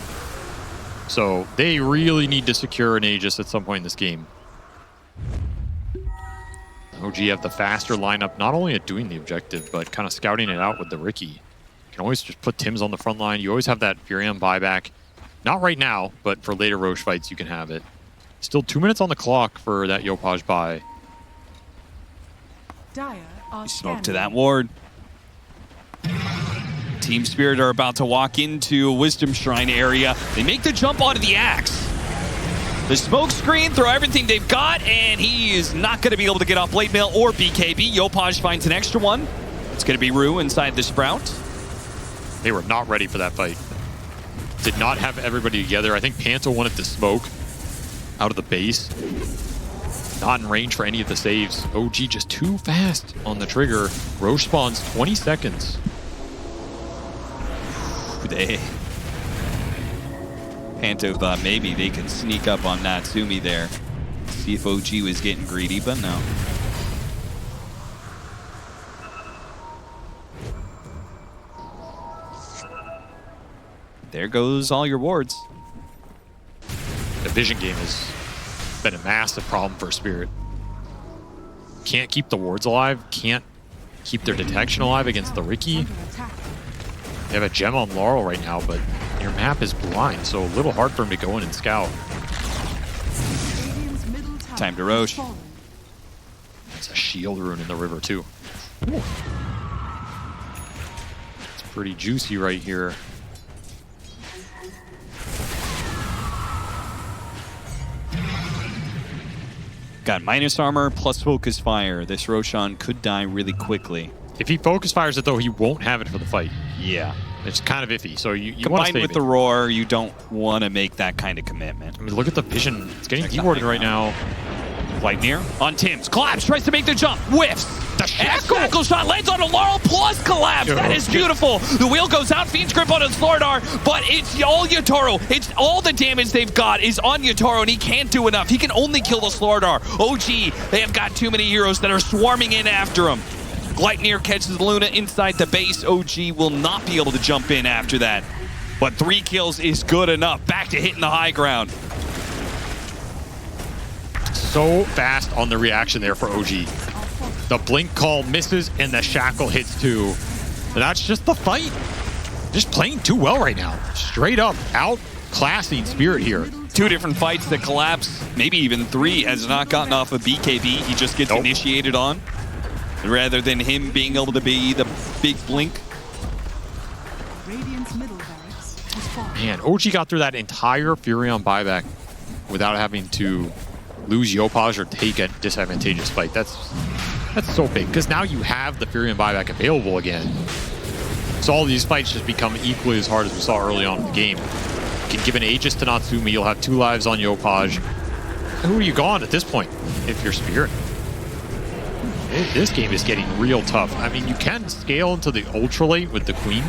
So they really need to secure an Aegis at some point in this game. OG have the faster lineup, not only at doing the objective, but kind of scouting it out with the Riki. You can always just put Tims on the front line. You always have that Furion buyback. Not right now, but for later Roche fights, you can have it. Still 2 minutes on the clock for that Yopaj buy. Dire are Smoke to that ward. Team Spirit are about to walk into a Wisdom Shrine area. They make the jump onto the Axe. The smoke screen, throw everything they've got, and he is not going to be able to get off Blade Mail or BKB. Yopaj finds an extra one. It's going to be Rue inside the Sprout. They were not ready for that fight. Did not have everybody together. I think Panto wanted to smoke out of the base. Not in range for any of the saves. OG just too fast on the trigger. Roche spawns 20 seconds. Panto thought maybe they could sneak up on Natsumi there. See if OG was getting greedy, but no. There goes all your wards. The vision game has been a massive problem for Spirit. Can't keep the wards alive, can't keep their detection alive against the Riki. They have a gem on Laurel right now, but your map is blind, so a little hard for him to go in and scout. Time to Roche. It's a shield rune in the river too. Ooh. It's pretty juicy right here. Got minus armor plus focus fire. This Roshan could die really quickly. If he focus fires it though, he won't have it for the fight. Yeah. It's kind of iffy, so you want to Combined save with it. the roar, you don't want to make that kind of commitment. I mean, look at the vision. It's getting dewarded right now. Lightning on Tims. Collapse, tries to make the jump. Whiffs. The shackle shot lands on a Laurel plus collapse. That is beautiful. The wheel goes out. Fiend's grip on his Floridar, but it's all Yotaro. It's all the damage they've got is on Yotaro, and he can't do enough. He can only kill the Floridar. OG, they have got too many heroes that are swarming in after him. Gleipnir catches the Luna inside the base. OG will not be able to jump in after that. But 3 kills is good enough. Back to hitting the high ground. So fast on the reaction there for OG. The blink call misses and the shackle hits too. But that's just the fight. Just playing too well right now. Straight up outclassing Spirit here. 2 different fights that collapse, maybe even 3, has not gotten off of BKB. He just gets initiated on. Rather than him being able to be the big blink. Radiant's middle barracks has fallen. Man, OG got through that entire Furion buyback without having to lose Yopaj or take a disadvantageous fight. That's so big, because now you have the Furion buyback available again. So all these fights just become equally as hard as we saw early on in the game. You can give an Aegis to Natsumi, you'll have 2 lives on Yopaj. Who are you gone at this point if you're Spirit? This game is getting real tough. I mean, you can scale into the ultra late with the Queen.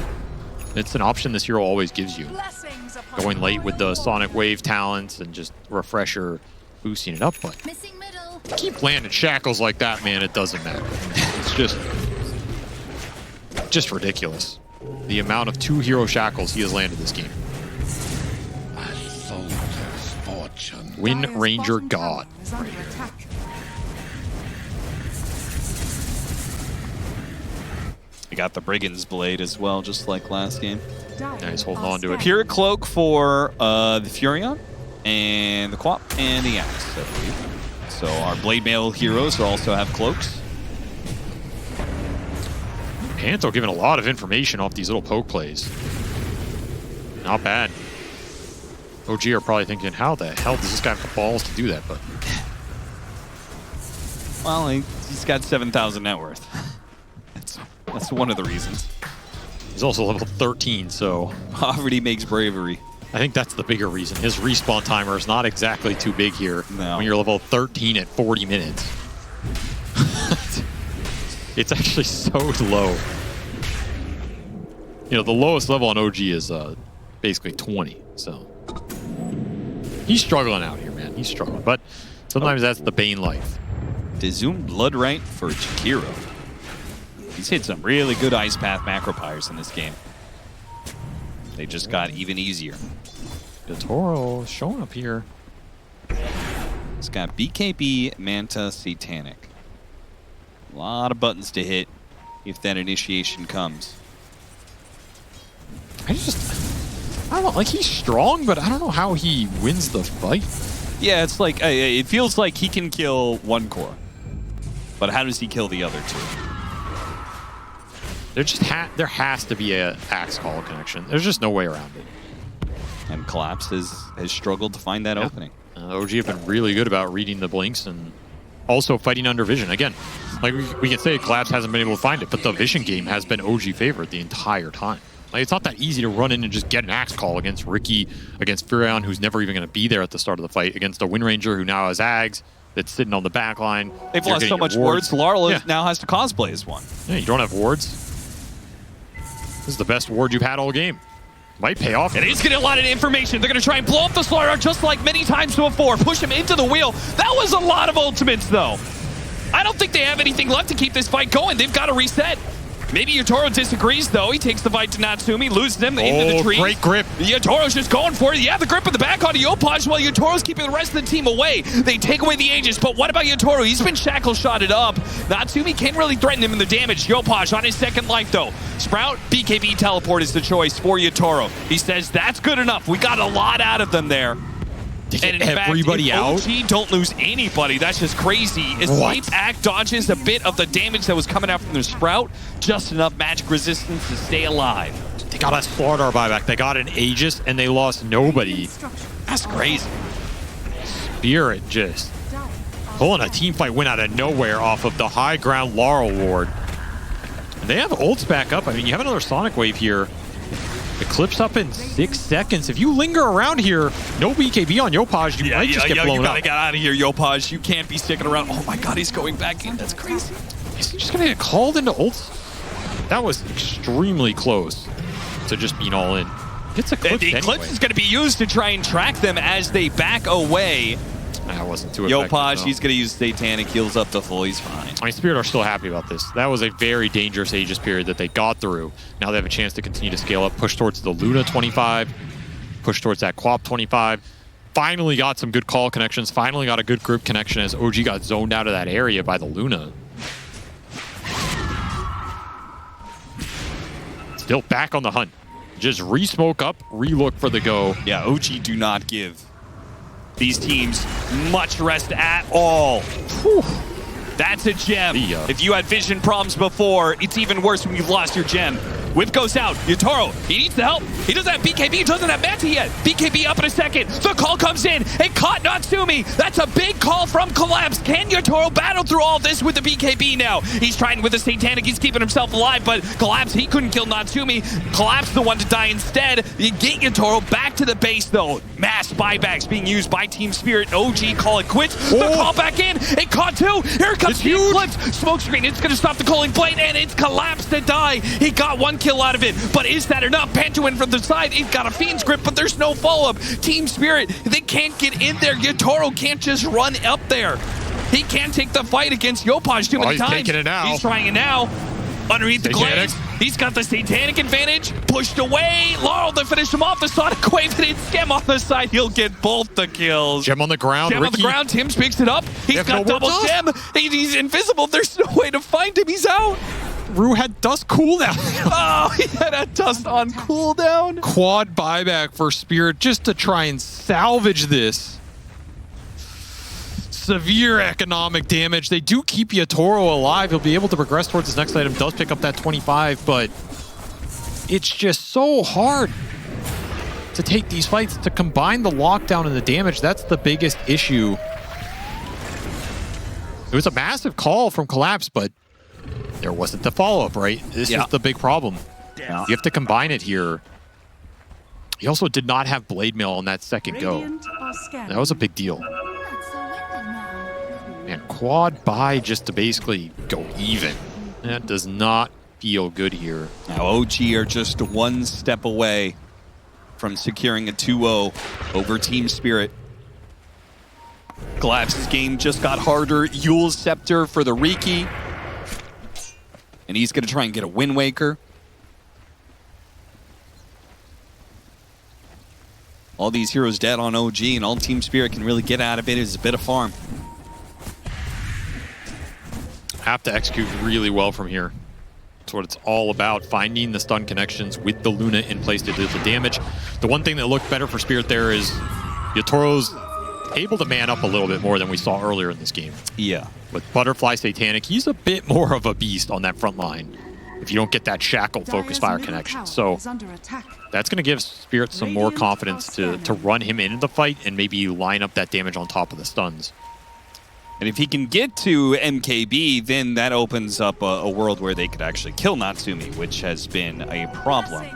It's an option this hero always gives you. Going late with the Sonic Wave talents and just refresher boosting it up, but keep landing shackles like that, man, it doesn't matter. It's just ridiculous. The amount of 2 hero shackles he has landed this game. Wind Ranger God. We got the Brigand's Blade as well, just like last game. Nice, holding on to it. Pure Cloak for the Furion, and the Quap, and the Axe, I believe. So our Blade Mail heroes also have cloaks. Panto giving a lot of information off these little poke plays. Not bad. OG are probably thinking, how the hell does this guy have the balls to do that? But Well, he's got 7,000 net worth. That's one of the reasons. He's also level 13, so poverty makes bravery. I think that's the bigger reason. His respawn timer is not exactly too big here. No. When you're level 13 at 40 minutes. It's actually so low. You know, the lowest level on OG is basically 20, so he's struggling out here, man. He's struggling, but sometimes that's the Bane life. Dezoom Bloodright for Jakiro. He's hit some really good Ice Path macro pyres in this game. They just got even easier. Yotaro showing up here. It's got BKB, Manta, Satanic. A lot of buttons to hit if that initiation comes. I don't know, like he's strong, but I don't know how he wins the fight. Yeah, it's like, it feels like he can kill one core. But how does he kill the other two? There has to be a axe call connection. There's just no way around it. And Collapse has struggled to find that opening. OG have been really good about reading the blinks and also fighting under vision. Again, like we can say Collapse hasn't been able to find it, but the vision game has been OG favorite the entire time. Like, it's not that easy to run in and just get an axe call against Ricky, against Furion, who's never even going to be there at the start of the fight, against a Wind Ranger who now has Ags that's sitting on the back line. They've lost so much wards. Laurel now has to cosplay as one. Yeah, you don't have wards. This is the best ward you've had all game. Might pay off. And he's getting a lot of information. They're going to try and blow up the Slaughter just like many times before. Push him into the wheel. That was a lot of ultimates, though. I don't think they have anything left to keep this fight going. They've got to reset. Maybe Yotaro disagrees, though. He takes the fight to Natsumi, loses him into the tree. Great grip. Yotoro's just going for it. Yeah, the grip in the back on Yopaj while Yotoro's keeping the rest of the team away. They take away the Aegis, but what about Yotaro? He's been shackle-shotted up. Natsumi can't really threaten him in the damage. Yopaj on his second life, though. Sprout, BKB teleport is the choice for Yotaro. He says, that's good enough. We got a lot out of them there. And in everybody fact, if OG don't lose anybody, that's just crazy. Escape Act dodges a bit of the damage that was coming out from the Sprout. Just enough magic resistance to stay alive. They got a Slardar buyback. They got an Aegis, and they lost nobody. That's crazy. Spirit just pulling a team fight win out of nowhere off of the high ground Laurel ward. And they have ults back up. I mean, you have another Sonic Wave here. Eclipse up in 6 seconds. If you linger around here, no BKB on Yopaj, you might just get blown up. You gotta get out of here, Yopaj. You can't be sticking around. Oh my god, he's going back in. That's crazy. Is he just gonna get called into ults? That was extremely close to just being all in. Gets Eclipse the Eclipse anyway. is gonna be used to try and track them as they back away. That wasn't too effective. Yopaj, he's going to use Satanic, heals up to full, he's fine. I mean, Spirit are still happy about this. That was a very dangerous Aegis period that they got through. Now they have a chance to continue to scale up, push towards the Luna 25, push towards that Quap 25. Finally got some good call connections, finally got a good group connection as OG got zoned out of that area by the Luna. Still back on the hunt. Just re-smoke up, re-look for the go. Yeah, OG do not give these teams much rest at all. Whew. That's a gem. If you had vision problems before, it's even worse when you've lost your gem. Whip goes out. Yotaro, he needs the help. He doesn't have BKB. He doesn't have Manta yet. BKB up in a second. The call comes in. It caught Natsumi. That's a big call from Collapse. Can Yotaro battle through all this with the BKB now? He's trying with the Satanic. He's keeping himself alive, but Collapse, he couldn't kill Natsumi. Collapse the one to die instead. You get Yotaro back to the base, though. Mass buybacks being used by Team Spirit. OG call it quits. The call back in. It caught two. Here comes the Eclipse. Smoke screen. It's going to stop the calling blade, and it's Collapse to die. He got one kill out of it, but is that enough? Pantuin from the side, he's got a Fiend's Grip, but there's no follow-up. Team Spirit, they can't get in there. Yotaro can't just run up there. He can't take the fight against Yopaj too many times. He's taking it now. He's trying it now. Underneath the glaze, he's got the Satanic advantage. Pushed away. Laurel to finish him off. The Sonic Wave, and it's Gem on the side. He'll get both the kills. Gem on the ground. Gem on the ground. Tim picks it up. He's got double Gem. He's invisible. There's no way to find him. He's out. Rue had dust cooldown. Oh, he had a dust on cooldown. Quad buyback for Spirit just to try and salvage this. Severe economic damage. They do keep Yotaro alive. He'll be able to progress towards his next item. Does pick up that 25, but it's just so hard to take these fights, to combine the lockdown and the damage. That's the biggest issue. It was a massive call from Collapse, but there wasn't the follow-up, right? This is the big problem. Yeah. You have to combine it here. He also did not have Blade Mail on that second go. That was a big deal. And quad buy just to basically go even. That does not feel good here. Now OG are just one step away from securing a 2-0 over Team Spirit. Collapse's game just got harder. Yule's Scepter for the Riki. And he's going to try and get a Wind Waker. All these heroes dead on OG, and all Team Spirit can really get out of it is a bit of farm. Have to execute really well from here. That's what it's all about, finding the stun connections with the Luna in place to do the damage. The one thing that looked better for Spirit there is Yatoro's able to man up a little bit more than we saw earlier in this game. Yeah. With Butterfly Satanic, he's a bit more of a beast on that front line if you don't get that shackle focus fire connection. So that's going to give Spirit some more confidence to run him into the fight and maybe line up that damage on top of the stuns. And if he can get to MKB, then that opens up a world where they could actually kill Natsumi, which has been a problem.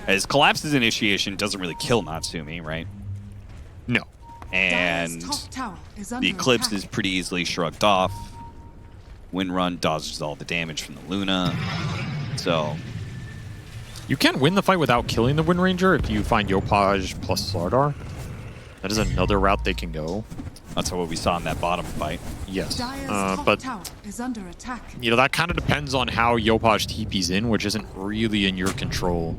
As Collapse's initiation doesn't really kill Natsumi, right? No. And the Eclipse is pretty easily shrugged off. Wind Run dodges all the damage from the Luna. So you can win the fight without killing the Wind Ranger if you find Yopaj plus Slardar. That is another route they can go. That's what we saw in that bottom fight. Yes, but you know, that kind of depends on how Yopaj TP's in, which isn't really in your control.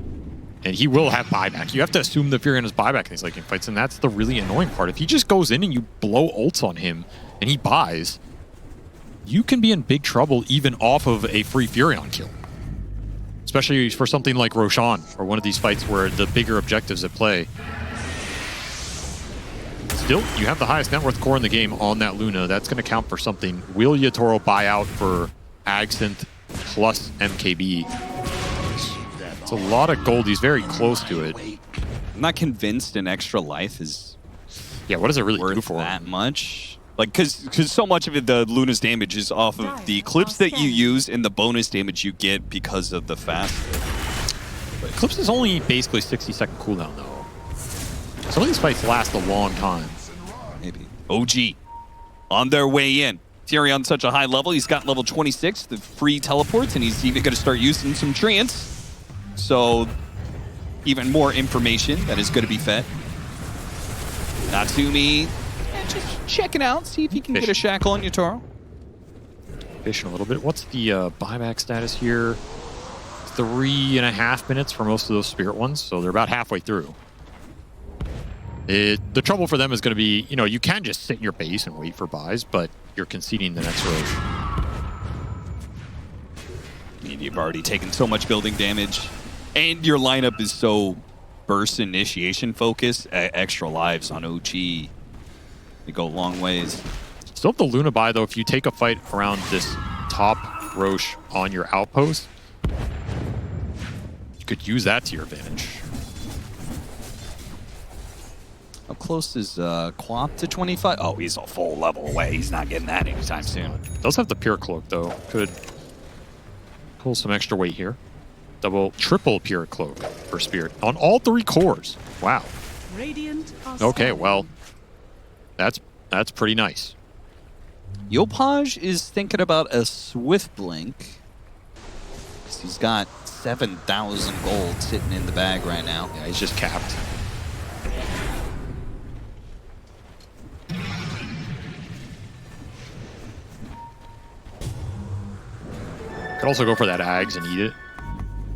And he will have buyback. You have to assume the Fury on his buyback in these late game fights, and that's the really annoying part. If he just goes in and you blow ults on him and he buys, you can be in big trouble even off of a free Furion kill. Especially for something like Roshan, or one of these fights where the bigger objectives at play. Still, you have the highest net worth core in the game on that Luna. That's going to count for something. Will Yatoro buy out for Agsynth plus MKB? It's a lot of gold. He's very close to it. I'm not convinced an extra life is what does it really worth do for that him? much? Like, because so much of it, the Luna's damage is off of the Eclipse that you use and the bonus damage you get because of the fast. But Eclipse is only basically 60-second cooldown, though. Some of these fights last a long time. Maybe. OG on their way in. Thierry on such a high level. He's got level 26, the free teleports, and he's even going to start using some treants. So even more information that is going to be fed. Natsumi just checking out, see if he can get a shackle on Yatoro. Fishing a little bit. What's the buyback status here? 3.5 minutes for most of those Spirit ones, so they're about halfway through. The trouble for them is going to be, you know, you can just sit in your base and wait for buys, but you're conceding the next rotation. You've already taken so much building damage, and your lineup is so burst initiation focused. Extra lives on OG, they go long ways. Still have the Luna buy, though. If you take a fight around this top Roche on your outpost, you could use that to your advantage. How close is Quap to 25? Oh, he's a full level away. He's not getting that anytime soon. Does have the Pure Cloak, though. Could pull some extra weight here. Triple Pure Cloak for Spirit on all 3 cores. Wow. Okay, well, that's pretty nice. Yopaj is thinking about a Swift Blink. He's got 7,000 gold sitting in the bag right now. Yeah, he's just capped. Could also go for that Ags and eat it.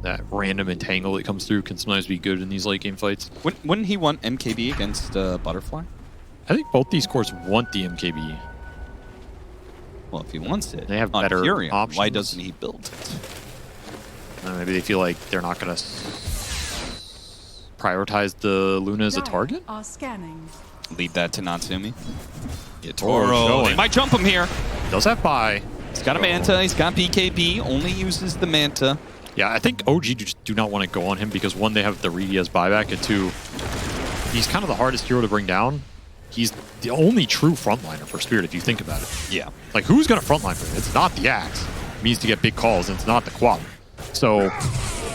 That random entangle that comes through can sometimes be good in these late game fights. Wouldn't he want MKB against Butterfly? I think both these cores want the MKB. Well, if he wants it, they have on better Furion, options. why doesn't he build it? Maybe they feel like they're not going to prioritize the Luna as a target? Leave that to Natsumi. Yatoro. They might jump him here. He does have buy. He's got a Manta. He's got BKB. Only uses the Manta. Yeah, I think OG just do not want to go on him because, one, they have the Reedy as buyback, and 2, he's kind of the hardest hero to bring down. he's the only true frontliner for Spirit if you think about it. Yeah. Like, who's going to frontline for him? It's not the Axe. It means to get big calls, and it's not the Quap. So,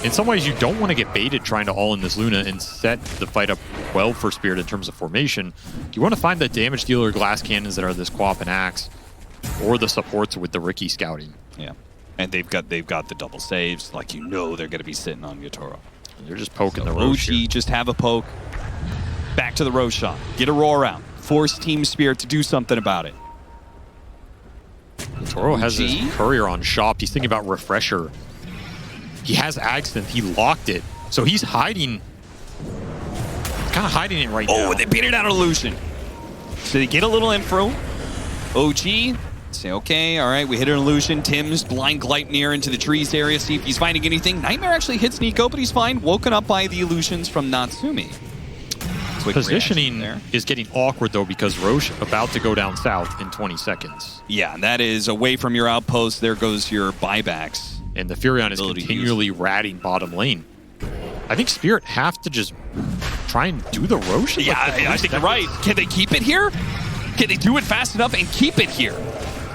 in some ways, you don't want to get baited trying to all in this Luna and set the fight up well for Spirit in terms of formation. You want to find the damage dealer glass cannons that are this Quap and Axe, or the supports with the Riki scouting. Yeah. And they've got the double saves. Like, you know they're going to be sitting on Yotaro. They're just poking the OG Roche here. just have a poke. Back to the Roshan. Get a roar around. Force Team Spirit to do something about it. Toro has OG? his courier on shop. He's thinking about Refresher. He has Agston. He locked it. So he's hiding. He's kind of hiding it right now. Oh, they beat it out of Illusion. So they get a little info. OG say, okay, all right, we hit an Illusion. Tim's blind Gleipnir into the trees area, see if he's finding anything. Nightmare actually hits Nico, but he's fine. Woken up by the illusions from Natsumi. Quick Positioning there is getting awkward, though, because Roche about to go down south in 20 seconds. Yeah, and that is away from your outpost. There goes your buybacks. And the Furion is continually ratting bottom lane. I think Spirit have to just try and do the Roche. Yeah, I think you're right. Can they keep it here? Can they do it fast enough and keep it here?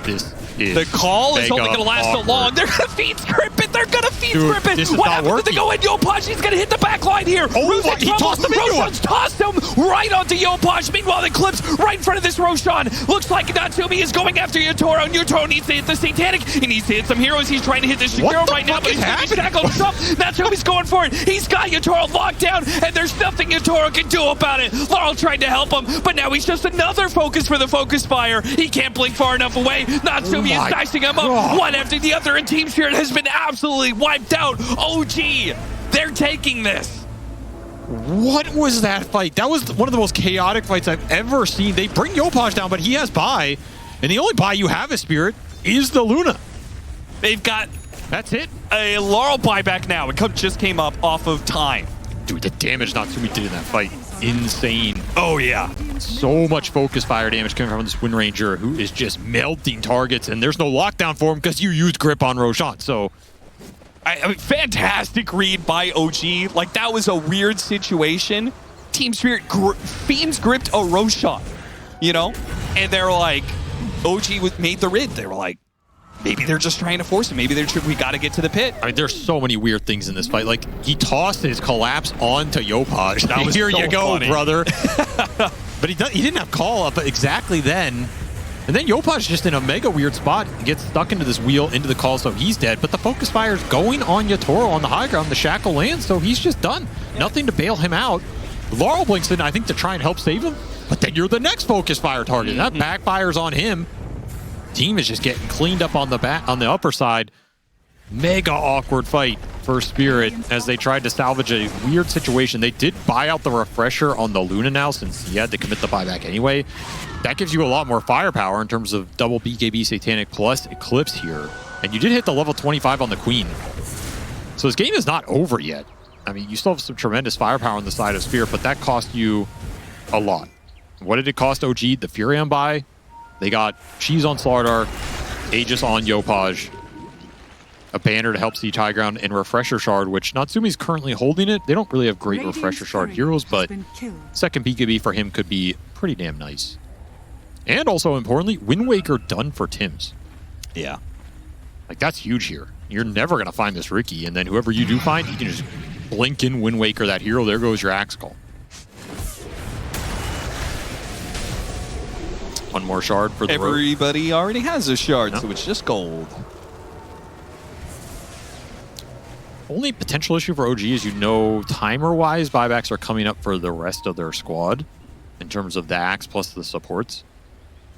This is the call is only going to last so long. They're going to feed script it. They're going to feed script it. This is what not happens working. if they go in? Yopaj is going to hit the back line here. Oh, my, he tossed him into it. Tossed him right onto Yopaj. Meanwhile, the Eclipse right in front of this Roshan. Looks like Natsumi is going after Yotaro, and Yotaro needs to hit the Satanic. He needs to hit some heroes. He's trying to hit the Shakiro right now, but he's going to be shackled himself. Natsumi's going for it. He's got Yotaro locked down, and there's nothing Yotaro can do about it. Laurel tried to help him, but now he's just another focus for the Focus Fire. He can't blink far enough away. Natsumi is dicing him up. One after the other, and Team Spirit has been absolutely wiped out. OG, they're taking this. What was that fight? That was one of the most chaotic fights I've ever seen. They bring Yopaj down, but he has buy, and the only buy you have as Spirit is the Luna. They've got That's it. a Laurel buyback now. It just came up off of time. Dude, the damage Natsumi did in that fight, insane. Oh, yeah. So much focus fire damage coming from this Wind Ranger, who is just melting targets, and there's no lockdown for him because you used grip on Roshan. So, I mean, fantastic read by OG. Like, that was a weird situation. Team Spirit Fiends gripped a Roshan, you know? And they're like, OG made the read. They were like, maybe they're just trying to force him. Maybe we got to get to the pit. I mean, there's so many weird things in this fight. Like, he tossed his collapse onto Yopaj. That was Here so you go, funny. brother. But he didn't have call up exactly then. And then Yopaj just in a mega weird spot gets stuck into this wheel, into the call, so he's dead. But the focus fire's going on Yotaro on the high ground. The shackle lands, so he's just done. Nothing to bail him out. Laurel blinks in, I think, to try and help save him. But then you're the next focus fire target. That backfires on him. Team is just getting cleaned up on the upper side. Mega awkward fight for Spirit as they tried to salvage a weird situation. They did buy out the Refresher on the Luna now since he had to commit the buyback anyway. That gives you a lot more firepower in terms of double BKB Satanic plus Eclipse here. And you did hit the level 25 on the Queen. So this game is not over yet. I mean, you still have some tremendous firepower on the side of Spirit, but that cost you a lot. What did it cost OG? The Furion buy? They got Cheese on Slardar, Aegis on Yopaj, a banner to help Siege High Ground, and Refresher Shard, which Natsumi's currently holding it. They don't really have great Refresher Shard heroes, but second BKB for him could be pretty damn nice. And also, importantly, Wind Waker done for Tims. Yeah. Like, that's huge here. You're never going to find this Riki, and then whoever you do find, you can just blink in Wind Waker that hero. There goes your Axe Call. One more shard for the Everybody already has a shard, so it's just gold. Only potential issue for OG is, timer-wise, buybacks are coming up for the rest of their squad in terms of the Axe plus the supports.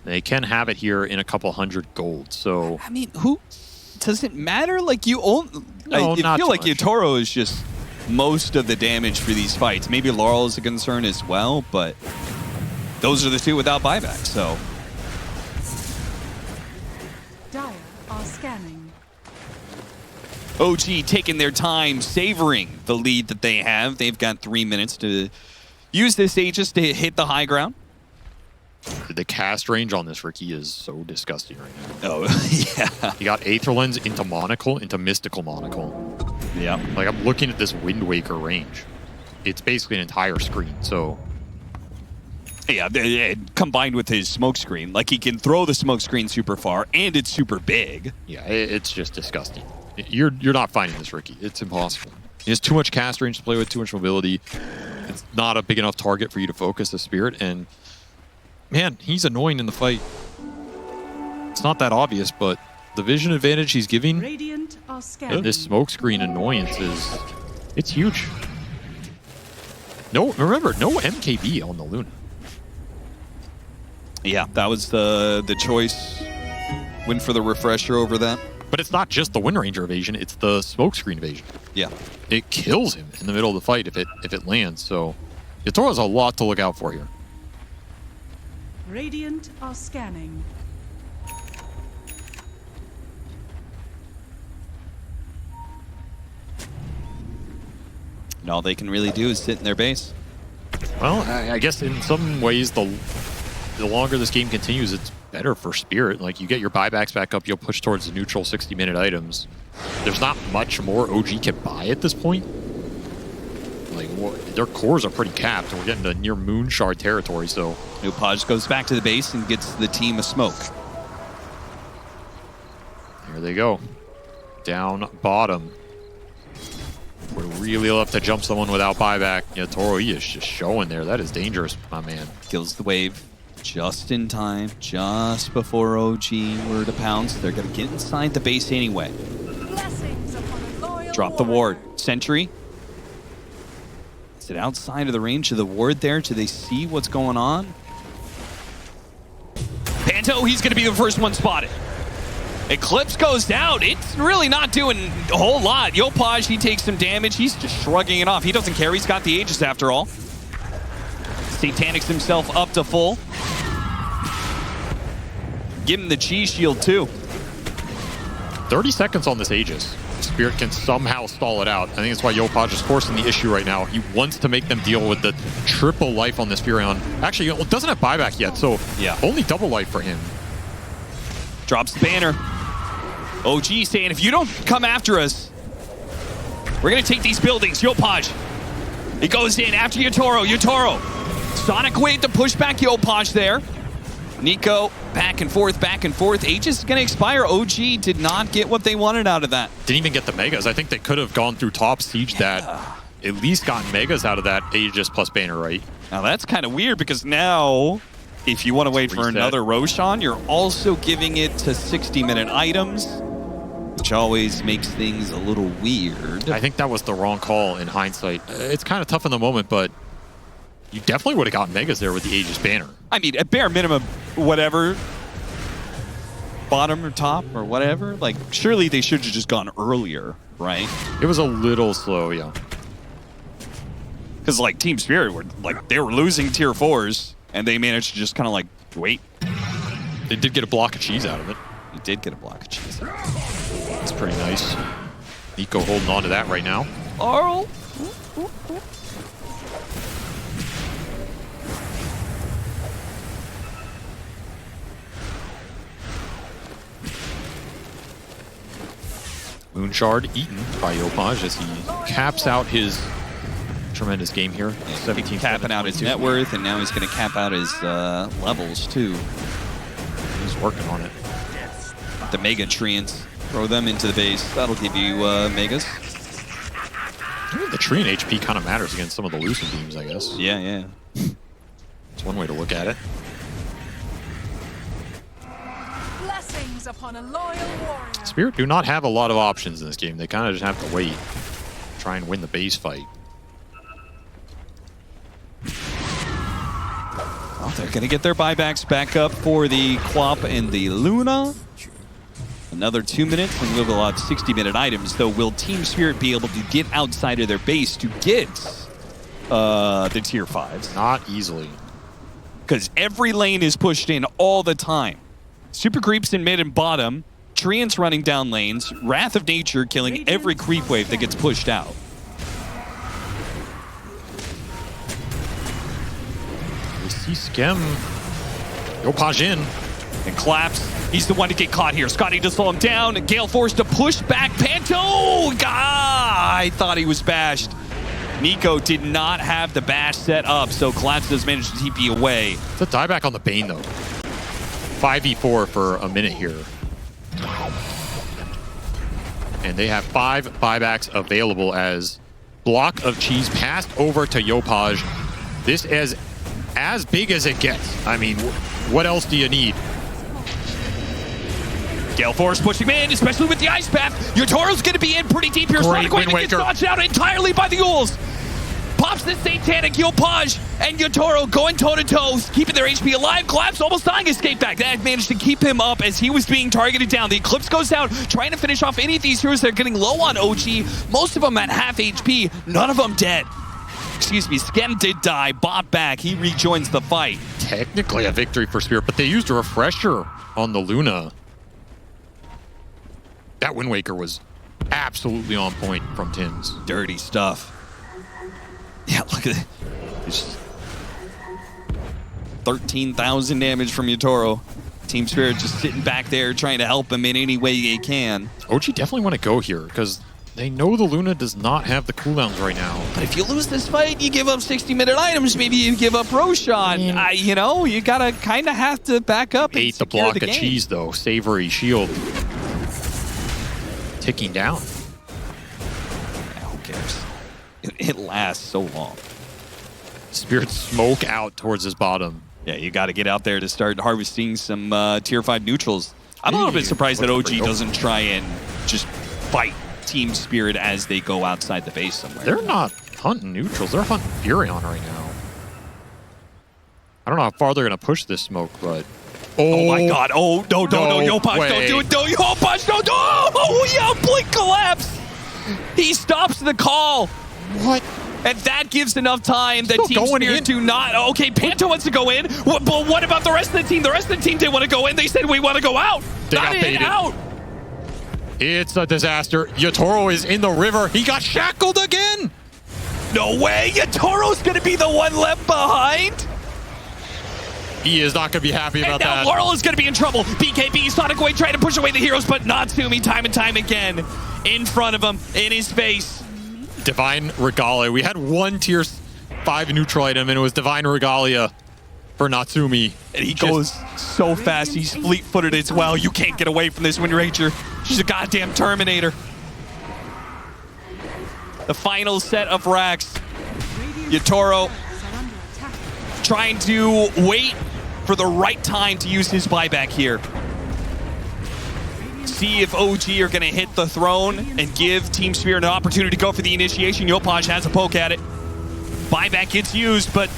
They can have it here in a couple hundred gold, so... I mean, who... Does it matter? Like, you own... No, I not feel too like much. Yotaro is just most of the damage for these fights. Maybe Laurel is a concern as well, but those are the two without buyback, so... Dire are scanning. OG taking their time, savoring the lead that they have. They've got 3 minutes to use this Aegis to hit the high ground. The cast range on this Riki is so disgusting right now. Oh, yeah. You got Aether Lens into Monocle, into Mystical Monocle. Yeah. Like, I'm looking at this Wind Waker range. It's basically an entire screen, so... Yeah, combined with his smoke screen. Like, he can throw the smoke screen super far, and it's super big. Yeah, it's just disgusting. You're not finding this, Ricky. It's impossible. He has too much cast range to play with, too much mobility. It's not a big enough target for you to focus the Spirit, and man, he's annoying in the fight. It's not that obvious, but the vision advantage he's giving, Radiant are scanning. this smoke screen annoyance it's huge. No, remember, no MKB on the Luna. Yeah, that was the choice. Went for the refresher over that. But it's not just the Wind Ranger evasion, it's the smoke screen evasion. Yeah. It kills him in the middle of the fight if it lands, so Yatoro has a lot to look out for here. Radiant are scanning. And all they can really do is sit in their base. Well, I guess in some ways, the longer this game continues, it's better for Spirit. Like, you get your buybacks back up, you'll push towards the neutral 60-minute items. There's not much more OG can buy at this point. Like, their cores are pretty capped, and we're getting to near Moonshard territory, so... Nupaj goes back to the base and gets the team a smoke. Here they go. Down bottom. Would really love to jump someone without buyback. Yatoro, he is just showing there. That is dangerous, my man. Kills the wave just in time, just before OG were to pounce. They're going to get inside the base anyway. Blessings upon a loyal Drop the ward. warrior. Sentry. Is it outside of the range of the ward there? Do they see what's going on? Panto, he's going to be the first one spotted. Eclipse goes down. It's really not doing a whole lot. Yopaj, he takes some damage. He's just shrugging it off. He doesn't care. He's got the Aegis after all. Satanics himself up to full. Give him the Chi shield too. 30 seconds on this Aegis. Spirit can somehow stall it out. I think that's why Yopaj is forcing the issue right now. He wants to make them deal with the triple life on this Furion. Actually, it doesn't have buyback yet, so yeah, only double life for him. Drops the banner. OG saying, if you don't come after us, we're going to take these buildings. Yopaj. He goes in after Yatoro. Yatoro. Sonic Wave to push back Yopaj there. Nico, back and forth, back and forth. Aegis is going to expire. OG did not get what they wanted out of that. Didn't even get the Megas. I think they could have gone through top, siege that, at least gotten Megas out of that Aegis plus banner, right? Now that's kind of weird because now, if you want to wait for another Roshan, you're also giving it to 60-minute items, which always makes things a little weird. I think that was the wrong call in hindsight. It's kind of tough in the moment, but you definitely would have gotten Megas there with the Aegis banner. I mean, at bare minimum, whatever, bottom or top or whatever, like, surely they should have just gone earlier, right? It was a little slow, yeah. Because, like, Team Spirit were, like, they were losing tier 4s, and they managed to just kind of, like, wait. They did get a block of cheese out of it. He did get a block of cheese. That's pretty nice. Nico holding on to that right now. Arl. Moonshard eaten by Yopaj as he caps out his tremendous game here. 17 capping out his net worth, and now he's going to cap out his levels too. He's working on it. The Mega Treants. Throw them into the base. That'll give you Megas. The Treant HP kind of matters against some of the Lucid beams, I guess. Yeah, yeah. It's one way to look at it. Blessings upon a loyal warrior. Spirit do not have a lot of options in this game. They kind of just have to wait. Try and win the base fight. Well, they're going to get their buybacks back up for the Quap and the Luna. Another 2 minutes, and we'll have 60-minute items, though. Will Team Spirit be able to get outside of their base to get the tier 5s? Not easily. Because every lane is pushed in all the time. Super creeps in mid and bottom, Treants running down lanes, Wrath of Nature killing every creep wave that gets pushed out. We see Skem. Yopaj in. And Collapse, he's the one to get caught here. Scotty to slow him down. Gale forced to push back. Panto! I thought he was bashed. Miko did not have the bash set up, so Collapse does manage to TP away. It's a dieback on the Bane, though. 5v4 for a minute here. And they have 5 buybacks available as block of cheese passed over to Yopaj. This is as big as it gets. I mean, what else do you need? Gale Force pushing in, especially with the Ice Path. Yotoro's going to be in pretty deep here. Great Sonic Wave Wind gets Waker. dodged out entirely by the Ghouls. Pops the Satanic Yopaj, and Yotoro going toe-to-toe, keeping their HP alive. Collapse almost dying, escape back. That managed to keep him up as he was being targeted down. The Eclipse goes down, trying to finish off any of these heroes that are getting low on OG. Most of them at half HP, none of them dead. Excuse me, Skem did die, bot back. He rejoins the fight. Technically a victory for Spirit, but they used a refresher on the Luna. That Wind Waker was absolutely on point from Tim's. Dirty stuff. Yeah, look at it. It's 13,000 damage from Yotoro. Team Spirit just sitting back there trying to help him in any way they can. OG definitely want to go here because they know the Luna does not have the cooldowns right now. But if you lose this fight, you give up 60-minute items. Maybe you give up Roshan. You know, you gotta kind of have to back up. Ate the block of cheese, though. Savory shield. Ticking down. Yeah, who cares? It lasts so long. Spirit smoke out towards his bottom. Yeah, you got to get out there to start harvesting some tier 5 neutrals. I'm a little bit surprised that OG doesn't try and just fight Team Spirit as they go outside the base somewhere. They're not hunting neutrals. They're hunting Furion right now. I don't know how far they're going to push this smoke, but... Oh my god. Oh, no, Yopaj, don't do it. No, Yopaj, don't do it. Oh, yeah, Blink Collapse. He stops the call. What? And that gives enough time that Still Team going Spirit in. do not. Okay, Panto wants to go in. But what about the rest of the team? The rest of the team didn't want to go in. They said, we want to go out. They Not got in, baited. out. It's a disaster. Yotoro is in the river. He got shackled again. No way. Yotoro's going to be the one left behind. He is not going to be happy about And now that. Laurel is going to be in trouble. BKB, Sonic Wave trying to push away the heroes, but Natsumi time and time again in front of him, in his face. Divine Regalia. We had one tier 5 neutral item, and it was Divine Regalia for Natsumi. And he goes so fast. He's fleet-footed as well. You can't get away from this Wind Ranger. She's a goddamn Terminator. The final set of racks. Yotoro trying to wait for the right time to use his buyback here. See if OG are going to hit the throne and give Team Spirit an opportunity to go for the initiation. Yopaj has a poke at it. Buyback gets used, but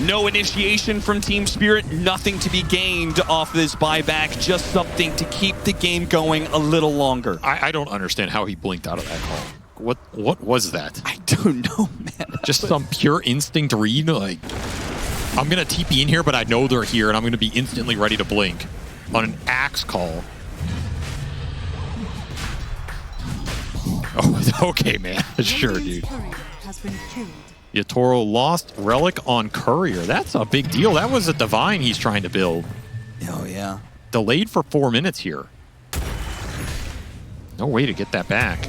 no initiation from Team Spirit. Nothing to be gained off this buyback. Just something to keep the game going a little longer. I don't understand how he blinked out of that call. What was that? I don't know, man. Just some pure instinct read? Like, I'm going to TP in here, but I know they're here, and I'm going to be instantly ready to blink on an axe call. Oh, okay, man. Sure, dude. Yotoro lost Relic on Courier. That's a big deal. That was a Divine he's trying to build. Oh, yeah. Delayed for 4 minutes here. No way to get that back.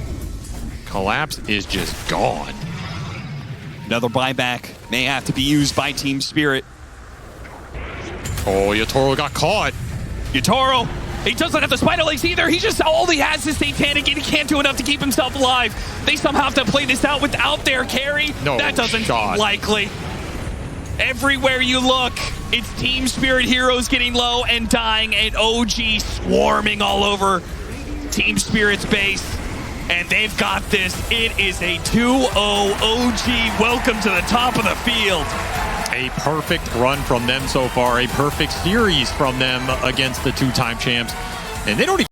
Collapse is just gone. Another buyback may have to be used by Team Spirit. Oh, Yotoro got caught. Yotoro, he doesn't have the spider legs either. He just, all he has is Satanic, and he can't do enough to keep himself alive. They somehow have to play this out without their carry. No that doesn't shot. seem likely. Everywhere you look, it's Team Spirit heroes getting low and dying, and OG swarming all over Team Spirit's base. And they've got this. It is a 2-0 OG. Welcome to the top of the field. A perfect run from them so far. A perfect series from them against the 2-time champs. And they don't even